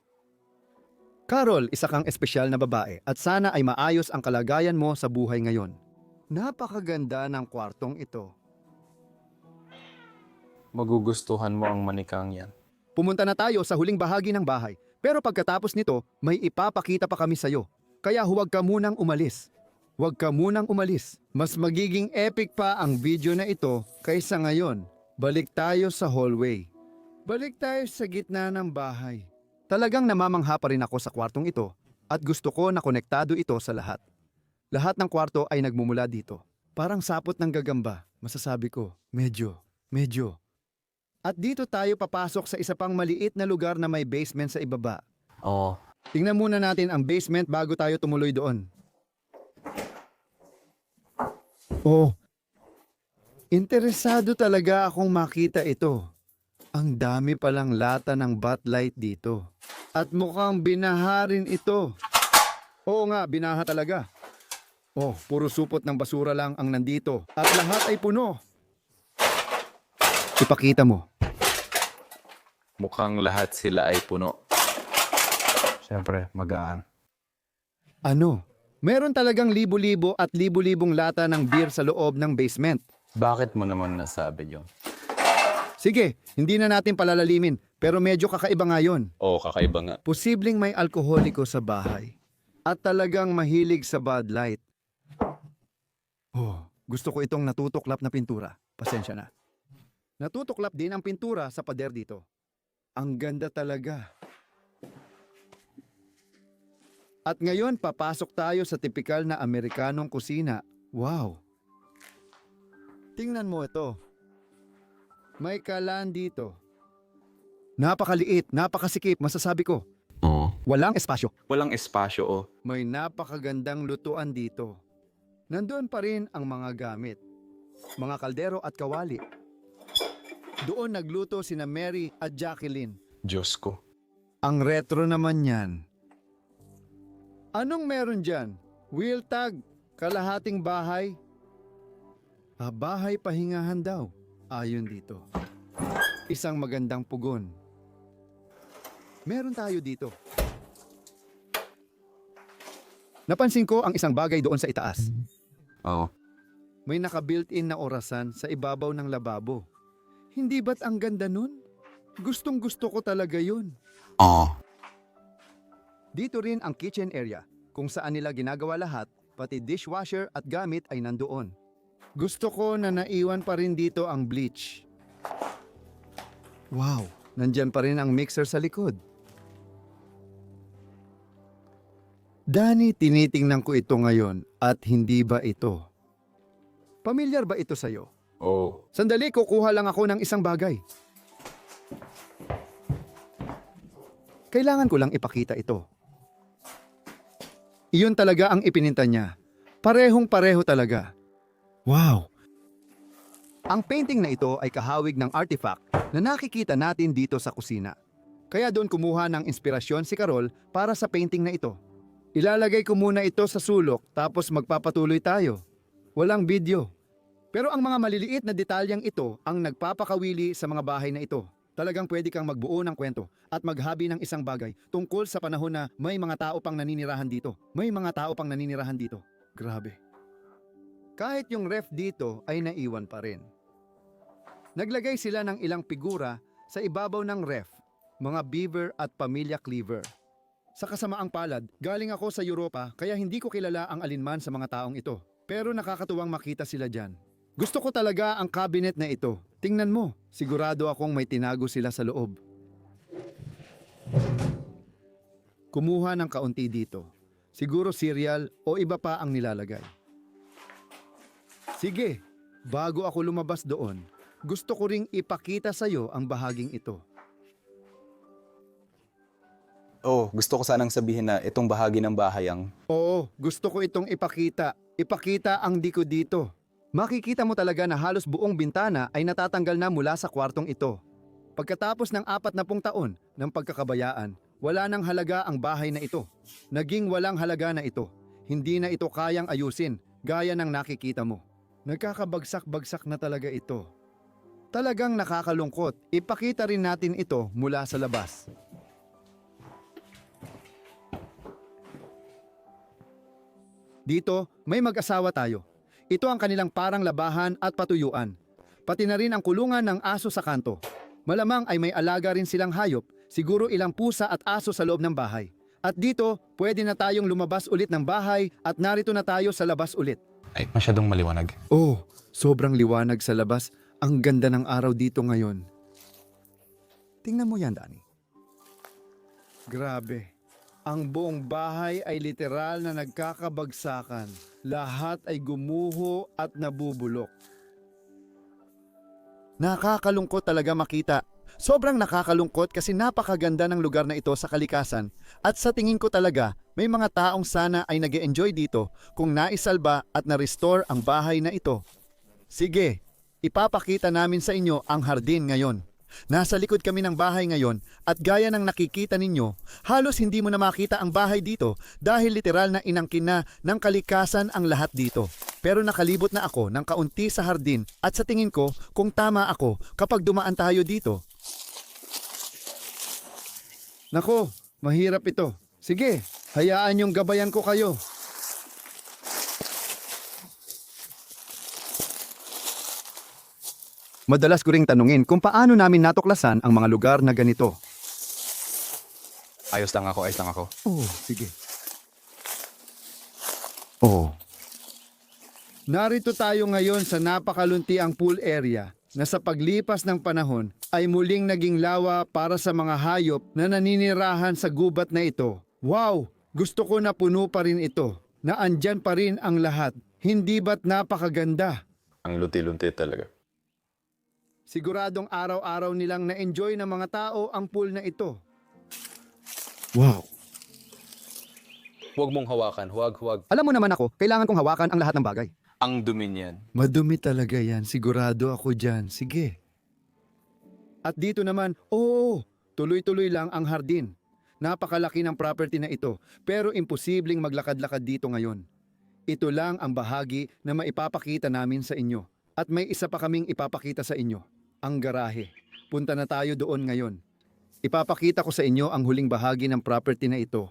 Carol, isa kang espesyal na babae at sana ay maayos ang kalagayan mo sa buhay ngayon. Napakaganda ng kwartong ito. Magugustuhan mo ang manikang yan. Pumunta na tayo sa huling bahagi ng bahay, pero pagkatapos nito, may ipapakita pa kami sa'yo. Kaya huwag ka munang umalis. Huwag ka munang umalis. Mas magiging epic pa ang video na ito kaysa ngayon. Balik tayo sa hallway. Balik tayo sa gitna ng bahay. Talagang namamangha pa rin ako sa kwartong ito at gusto ko na konektado ito sa lahat. Lahat ng kwarto ay nagmumula dito. Parang sapot ng gagamba, masasabi ko. Medyo. At dito tayo papasok sa isa pang maliit na lugar na may basement sa ibaba. Oo. Tingnan muna natin ang basement bago tayo tumuloy doon. Oh, interesado talaga akong makita ito. Ang dami palang lata ng Bud Light dito. At mukhang binaha rin ito. Oo nga, binaha talaga. Oh, puro supot ng basura lang ang nandito. At lahat ay puno. Ipakita mo. Mukhang lahat sila ay puno. Siyempre, magaan. Ano? Meron talagang libo-libo at libo-libong lata ng beer sa loob ng basement. Bakit mo naman nasabi yun? Sige, hindi na natin palalalimin, pero medyo kakaiba nga yun. Oo, kakaiba nga. Posibleng may alkoholiko sa bahay. At talagang mahilig sa Bud Light. Oh, gusto ko itong natutuklap na pintura. Pasensya na. Natutuklap din ang pintura sa pader dito. Ang ganda talaga. At ngayon, papasok tayo sa tipikal na Amerikanong kusina. Wow! Tingnan mo ito. May kalan dito. Napakaliit, napakasikip, masasabi ko. Oo. Walang espasyo. Walang espasyo, oh. May napakagandang lutuan dito. Nandoon pa rin ang mga gamit. Mga kaldero at kawali. Doon nagluto sina Mary at Jacqueline. Diyos ko. Ang retro naman yan. Anong meron dyan? Wheel tag, kalahating bahay. Bahay pahingahan daw. Ayon dito. Isang magandang pugon. Meron tayo dito. Napansin ko ang isang bagay doon sa itaas. Oo. May naka-built-in na orasan sa ibabaw ng lababo. Hindi ba't ang ganda nun? Gustong gusto ko talaga yun. Oo. Dito rin ang kitchen area, kung saan nila ginagawa lahat, pati dishwasher at gamit ay nandoon. Gusto ko na naiwan pa rin dito ang bleach. Wow, nandyan pa rin ang mixer sa likod. Danny, tinitingnan ko ito ngayon at hindi ba ito? Pamilyar ba ito sa'yo? Oo. Sandali, kukuha lang ako ng isang bagay. Kailangan ko lang ipakita ito. Iyon talaga ang ipininta niya. Parehong-pareho talaga. Wow! Ang painting na ito ay kahawig ng artifact na nakikita natin dito sa kusina. Kaya doon kumuha ng inspirasyon si Carol para sa painting na ito. Ilalagay ko muna ito sa sulok tapos magpapatuloy tayo. Walang video. Pero ang mga maliliit na detalyang ito ang nagpapakawili sa mga bahay na ito. Talagang pwede kang magbuo ng kwento at maghabi ng isang bagay tungkol sa panahon na may mga tao pang naninirahan dito. May mga tao pang naninirahan dito. Grabe. Kahit yung ref dito ay naiwan pa rin. Naglagay sila ng ilang figura sa ibabaw ng ref, mga beaver at pamilya Cleaver. Sa kasamaang palad, galing ako sa Europa kaya hindi ko kilala ang alinman sa mga taong ito. Pero nakakatuwang makita sila dyan. Gusto ko talaga ang cabinet na ito. Tingnan mo, sigurado akong may tinago sila sa loob. Kumuha ng kaunti dito. Siguro cereal o iba pa ang nilalagay. Sige, bago ako lumabas doon, gusto ko ring ipakita sa'yo ang bahaging ito. Oh, gusto ko sanang sabihin na itong bahagi ng bahay ang... Oo, gusto ko itong ipakita. Ipakita ang diko dito. Makikita mo talaga na halos buong bintana ay natatanggal na mula sa kwartong ito. Pagkatapos ng 40 taon ng pagkakabayaan, wala nang halaga ang bahay na ito. Naging walang halaga na ito. Hindi na ito kayang ayusin, gaya ng nakikita mo. Nagkakabagsak-bagsak na talaga ito. Talagang nakakalungkot. Ipakita rin natin ito mula sa labas. Dito, may mag-asawa tayo. Ito ang kanilang parang labahan at patuyuan. Pati na rin ang kulungan ng aso sa kanto. Malamang ay may alaga rin silang hayop, siguro ilang pusa at aso sa loob ng bahay. At dito, pwede na tayong lumabas ulit ng bahay at narito na tayo sa labas ulit. Ay, masyadong maliwanag. Oh, sobrang liwanag sa labas. Ang ganda ng araw dito ngayon. Tingnan mo yan, Danny. Grabe. Ang buong bahay ay literal na nagkakabagsakan. Lahat ay gumuho at nabubulok. Nakakalungkot talaga makita. Sobrang nakakalungkot kasi napakaganda ng lugar na ito sa kalikasan at sa tingin ko talaga may mga taong sana ay nag-enjoy dito kung naisalba at na-restore ang bahay na ito. Sige, ipapakita namin sa inyo ang hardin ngayon. Nasa likod kami ng bahay ngayon at gaya ng nakikita ninyo, halos hindi mo na makita ang bahay dito dahil literal na inangkin na ng kalikasan ang lahat dito. Pero nakalibot na ako ng kaunti sa hardin at sa tingin ko kung tama ako kapag dumaan tayo dito. Nako, mahirap ito. Sige, hayaan yung gabayan ko kayo. Madalas ko ring tanungin kung paano namin natuklasan ang mga lugar na ganito. Ayos lang ako. Oh, sige. Oh. Narito tayo ngayon sa napakaluntiang pool area na sa paglipas ng panahon ay muling naging lawa para sa mga hayop na naninirahan sa gubat na ito. Wow! Gusto ko na puno pa rin ito, na andyan pa rin ang lahat. Hindi ba't napakaganda? Ang lunti-lunti talaga. Siguradong araw-araw nilang na-enjoy ng mga tao ang pool na ito. Wow! Huwag mong hawakan, huwag. Alam mo naman ako, kailangan kong hawakan ang lahat ng bagay. Ang dumi niyan. Madumi talaga yan, sigurado ako dyan. Sige. At dito naman, tuloy-tuloy lang ang hardin. Napakalaki ng property na ito, pero imposibleng maglakad-lakad dito ngayon. Ito lang ang bahagi na maipapakita namin sa inyo. At may isa pa kaming ipapakita sa inyo, ang garahe. Punta na tayo doon ngayon. Ipapakita ko sa inyo ang huling bahagi ng property na ito,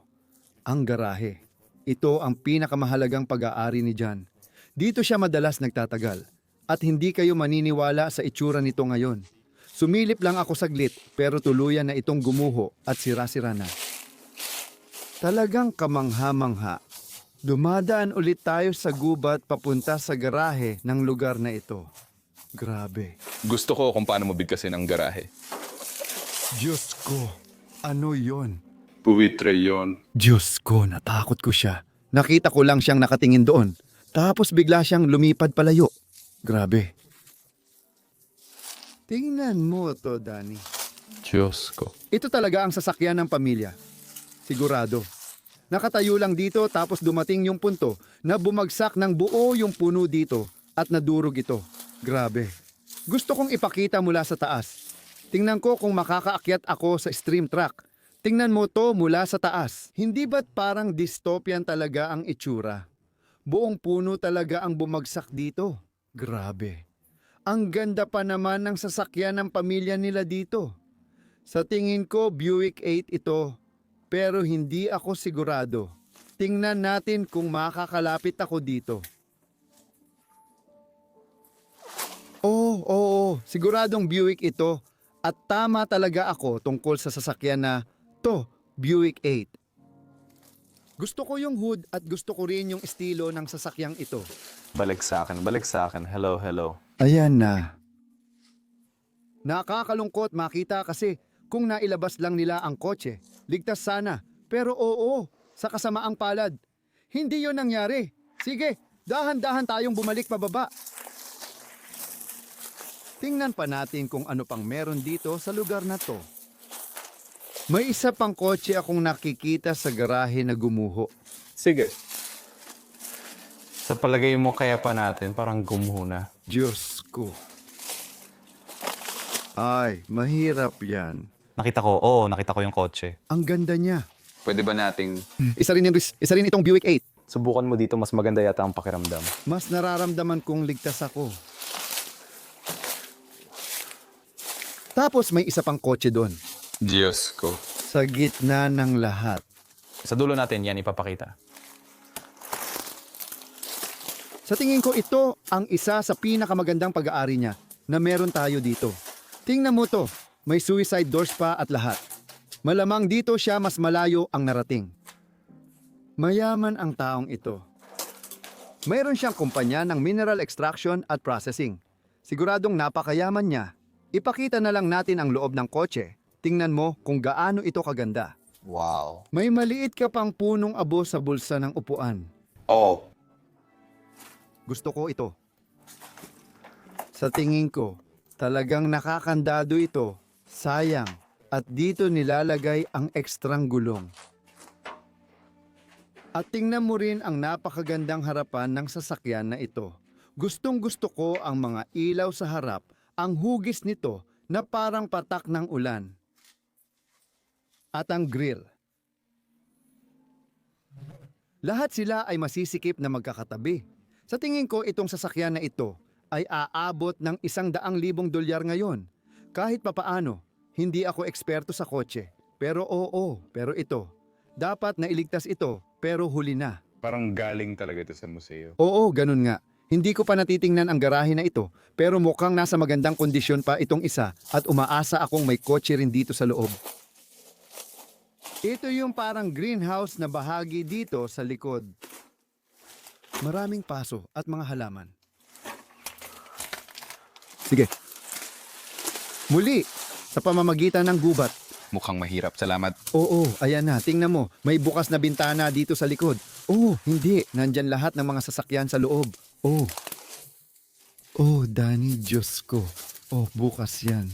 ang garahe. Ito ang pinakamahalagang pag-aari ni John. Dito siya madalas nagtatagal at hindi kayo maniniwala sa itsura nito ngayon. Sumilip lang ako saglit pero tuluyan na itong gumuho at sira-sira na. Talagang kamangha-mangha. Dumadaan ulit tayo sa gubat papunta sa garahe ng lugar na ito. Grabe. Gusto ko kung paano mo bigkasin ang garahe. Diyos ko, ano yon? Puwitre yon. Diyos ko, natakot ko siya. Nakita ko lang siyang nakatingin doon. Tapos bigla siyang lumipad palayo. Grabe. Tingnan mo to, Danny. Diyos ko. Ito talaga ang sasakyan ng pamilya. Sigurado. Nakatayo lang dito tapos dumating yung punto na bumagsak ng buo yung puno dito at nadurog ito. Grabe. Gusto kong ipakita mula sa taas. Tingnan ko kung makakaakyat ako sa stream track. Tingnan mo to mula sa taas. Hindi ba't parang dystopian talaga ang itsura? Buong puno talaga ang bumagsak dito. Grabe. Ang ganda pa naman ng sasakyan ng pamilya nila dito. Sa tingin ko, Buick 8 ito. Pero hindi ako sigurado. Tingnan natin kung makakalapit ako dito. Oo, siguradong Buick ito. At tama talaga ako tungkol sa sasakyan na to, Buick 8. Gusto ko yung hood at gusto ko rin yung estilo ng sasakyang ito. Balik sa akin. Hello. Ayan na. Nakakalungkot makita kasi kung nailabas lang nila ang kotse, ligtas sana. Pero oo, sa kasamaang palad. Hindi yon nangyari. Sige, dahan-dahan tayong bumalik pababa. Tingnan pa natin kung ano pang meron dito sa lugar na to. May isa pang kotse akong nakikita sa garahe na gumuho. Sige. Sa palagay mo kaya pa natin, parang gumuho na. Diyos ko. Ay, mahirap yan. Nakita ko yung kotse. Ang ganda niya. Pwede ba nating... Isa rin itong Buick 8. Subukan mo dito, mas maganda yata ang pakiramdam. Mas nararamdaman kong ligtas ako. Tapos may isa pang kotse doon. Diyos ko. Sa gitna ng lahat. Sa dulo natin, yan ipapakita. Sa tingin ko ito ang isa sa pinakamagandang pag-aari niya na meron tayo dito. Tingnan mo to, may suicide doors pa at lahat. Malamang dito siya mas malayo ang narating. Mayaman ang taong ito. Mayroon siyang kumpanya ng mineral extraction at processing. Siguradong napakayaman niya. Ipakita na lang natin ang loob ng kotse Tingnan mo kung gaano ito kaganda. Wow. May maliit ka pang punong abo sa bulsa ng upuan. Oo. Gusto ko ito. Sa tingin ko, talagang nakakandado ito. Sayang. At dito nilalagay ang ekstrang gulong. At tingnan mo rin ang napakagandang harapan ng sasakyan na ito. Gustong gusto ko ang mga ilaw sa harap, ang hugis nito na parang patak ng ulan. At ang grill. Lahat sila ay masisikip na magkakatabi. Sa tingin ko itong sasakyan na ito ay aabot ng $100,000 ngayon. Kahit papaano, hindi ako eksperto sa kotse. Pero pero ito. Dapat nailigtas ito, pero huli na. Parang galing talaga ito sa museo. Oo, ganun nga. Hindi ko pa natitingnan ang garahe na ito, pero mukhang nasa magandang kondisyon pa itong isa at umaasa akong may kotse rin dito sa loob. Ito yung parang greenhouse na bahagi dito sa likod. Maraming paso at mga halaman. Sige. Muli, sa pamamagitan ng gubat. Mukhang mahirap, salamat. Oo, ayan na. Tingnan mo, may bukas na bintana dito sa likod. Oh, hindi. Nandyan lahat ng mga sasakyan sa loob. Oh. Oh, Danny, Diyos ko. Oh, bukas yan.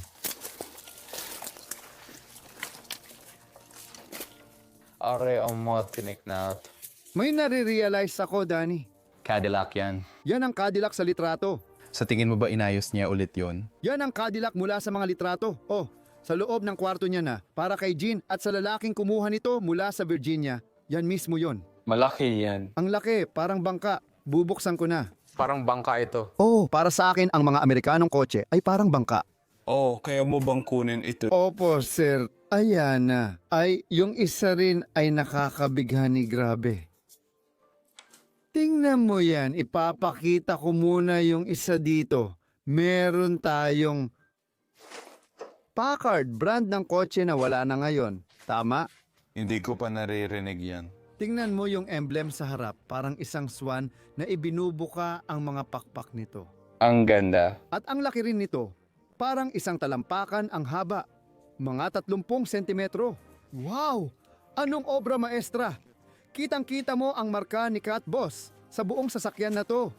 Are ang mga tinik na May nare-realize ako, Danny. Cadillac yan. Yan ang Cadillac sa litrato. Sa tingin mo ba inayos niya ulit yon? Yan ang Cadillac mula sa mga litrato. Oh, sa loob ng kwarto niya na. Para kay Jean at sa lalaking kumuha nito mula sa Virginia. Yan mismo yon. Malaki yan. Ang laki, parang bangka. Bubuksan ko na. Parang bangka ito. Oh, para sa akin, ang mga Amerikanong kotse ay parang bangka. Oh, kaya mo bang kunin ito? Opo, sir. Ayan na. Ay, yung isa rin ay nakakabighani, grabe. Tingnan mo yan. Ipapakita ko muna yung isa dito. Meron tayong Packard, brand ng kotse na wala na ngayon. Tama? Hindi ko pa naririnig yan. Tingnan mo yung emblem sa harap. Parang isang swan na ibinubuka ang mga pakpak nito. Ang ganda. At ang laki rin nito. Parang isang talampakan ang haba. Mga 30 sentimetro. Wow! Anong obra maestra? Kitang-kita mo ang marka ni Cat Boss sa buong sasakyan na to.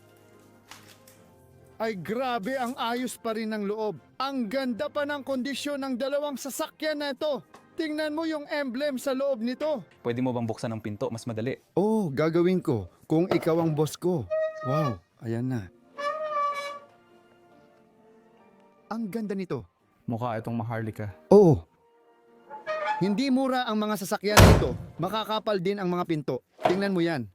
Ay grabe, ang ayos pa rin ng loob. Ang ganda pa ng kondisyon ng dalawang sasakyan na ito. Tingnan mo yung emblem sa loob nito. Pwede mo bang buksan ang pinto? Mas madali. Oh, gagawin ko kung ikaw ang boss ko. Wow, ayan na. Ang ganda nito. Mukha itong Maharlika. Oo. Hindi mura ang mga sasakyan nito. Makakapal din ang mga pinto. Tingnan mo yan.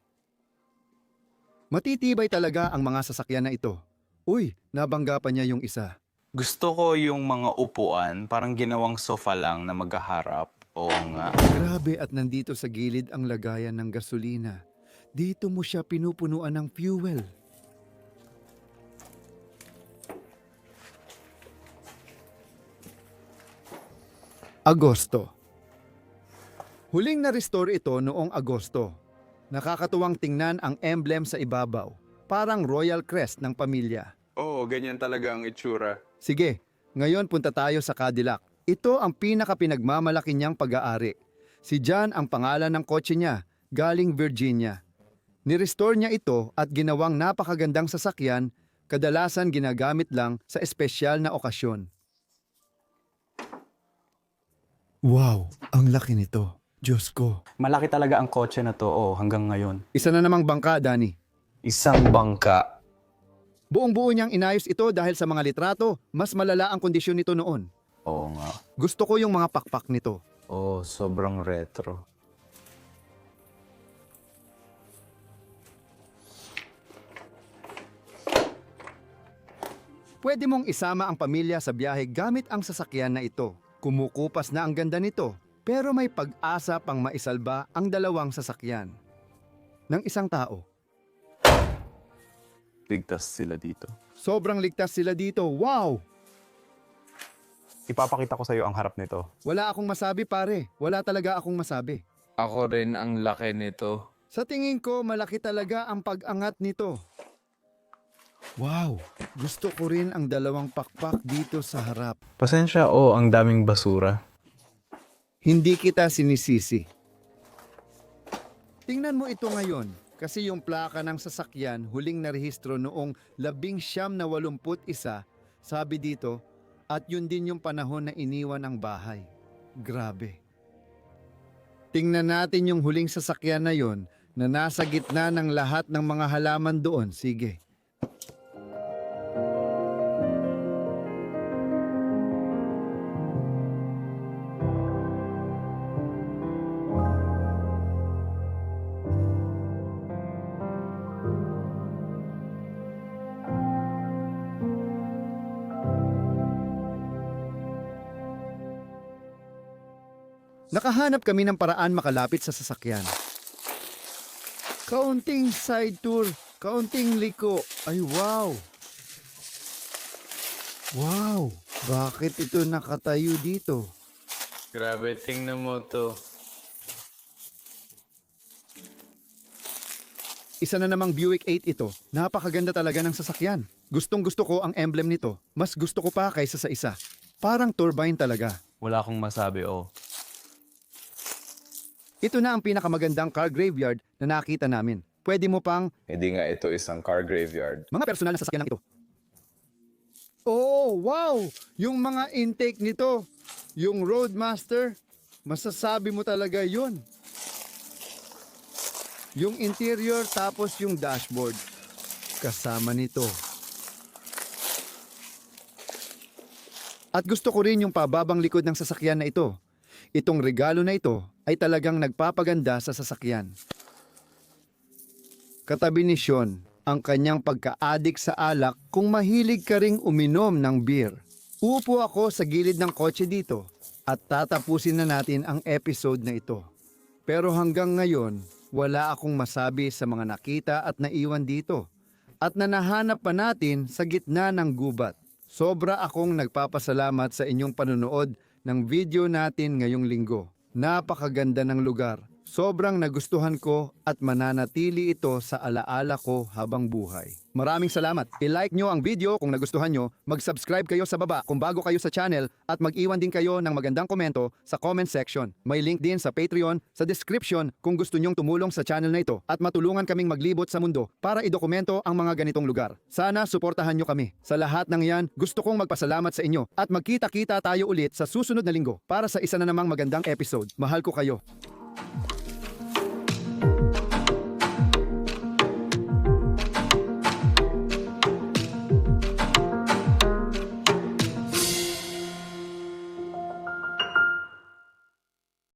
Matitibay talaga ang mga sasakyan na ito. Uy, nabangga pa niya yung isa. Gusto ko yung mga upuan, parang ginawang sofa lang na magkaharap. Oo nga. Grabe, at nandito sa gilid ang lagayan ng gasolina. Dito mo siya pinupunuan ng fuel. Agosto. Huling na-restore ito noong Agosto. Nakakatuwang tingnan ang emblem sa ibabaw. Parang royal crest ng pamilya. Oo, ganyan talaga ang itsura. Sige, ngayon punta tayo sa Cadillac. Ito ang pinaka-pinagmamalaki niyang pag-aari. Si John ang pangalan ng kotse niya, galing Virginia. Nirestore niya ito at ginawang napakagandang sasakyan, kadalasan ginagamit lang sa espesyal na okasyon. Wow, ang laki nito. Diyos ko. Malaki talaga ang kotse na to, hanggang ngayon. Isa na namang bangka, Danny. Isang bangka. Buong-buo niyang inayos ito dahil sa mga litrato, mas malala ang kondisyon nito noon. Oo nga. Gusto ko yung mga pakpak nito. Oo, sobrang retro. Pwede mong isama ang pamilya sa biyahe gamit ang sasakyan na ito. Kumukupas na ang ganda nito, pero may pag-asa pang maisalba ang dalawang sasakyan. Ng isang tao. Ligtas sila dito. Sobrang ligtas sila dito. Wow! Ipapakita ko sa iyo ang harap nito. Wala akong masabi, pare. Wala talaga akong masabi. Ako rin ang laki nito. Sa tingin ko, malaki talaga ang pag-angat nito. Wow! Gusto ko rin ang dalawang pakpak dito sa harap. Pasensya, ang daming basura. Hindi kita sinisisi. Tingnan mo ito ngayon, kasi yung plaka ng sasakyan huling narehistro noong 1981, sabi dito, at yun din yung panahon na iniwan ang bahay. Grabe. Tingnan natin yung huling sasakyan na yon na nasa gitna ng lahat ng mga halaman doon. Sige. Nakahanap kami ng paraan makalapit sa sasakyan. Kaunting side tour, kaunting liko. Ay wow! Wow! Bakit ito nakatayo dito? Grabe, tingnan mo to. Isa na namang Buick 8 ito. Napakaganda talaga ng sasakyan. Gustong gusto ko ang emblem nito. Mas gusto ko pa kaysa sa isa. Parang turbine talaga. Wala akong masabi, oh. Ito na ang pinakamagandang car graveyard na nakita namin. Pwede mo pang Hindi nga ito isang car graveyard. mga personal na sasakyan lang ito. Oh, wow! Yung mga intake nito, yung Roadmaster, masasabi mo talaga yun. Yung interior tapos yung dashboard. Kasama nito. At gusto ko rin yung pababang likod ng sasakyan na ito. Itong regalo na ito ay talagang nagpapaganda sa sasakyan. Katabi ni Sean, ang kanyang pagka-addict sa alak kung mahilig ka ring uminom ng beer. Upo ako sa gilid ng kotse dito at tatapusin na natin ang episode na ito. Pero hanggang ngayon, wala akong masabi sa mga nakita at naiwan dito at nanahanap pa natin sa gitna ng gubat. Sobra akong nagpapasalamat sa inyong panonood ng video natin ngayong linggo. Napakaganda ng lugar. Sobrang nagustuhan ko at mananatili ito sa alaala ko habang buhay. Maraming salamat. I-like nyo ang video kung nagustuhan nyo, mag-subscribe kayo sa baba kung bago kayo sa channel at mag-iwan din kayo ng magandang komento sa comment section. May link din sa Patreon sa description kung gusto nyong tumulong sa channel na ito at matulungan kaming maglibot sa mundo para idokumento ang mga ganitong lugar. Sana suportahan nyo kami. Sa lahat ng yan, gusto kong magpasalamat sa inyo at magkita-kita tayo ulit sa susunod na linggo para sa isa na namang magandang episode. Mahal ko kayo.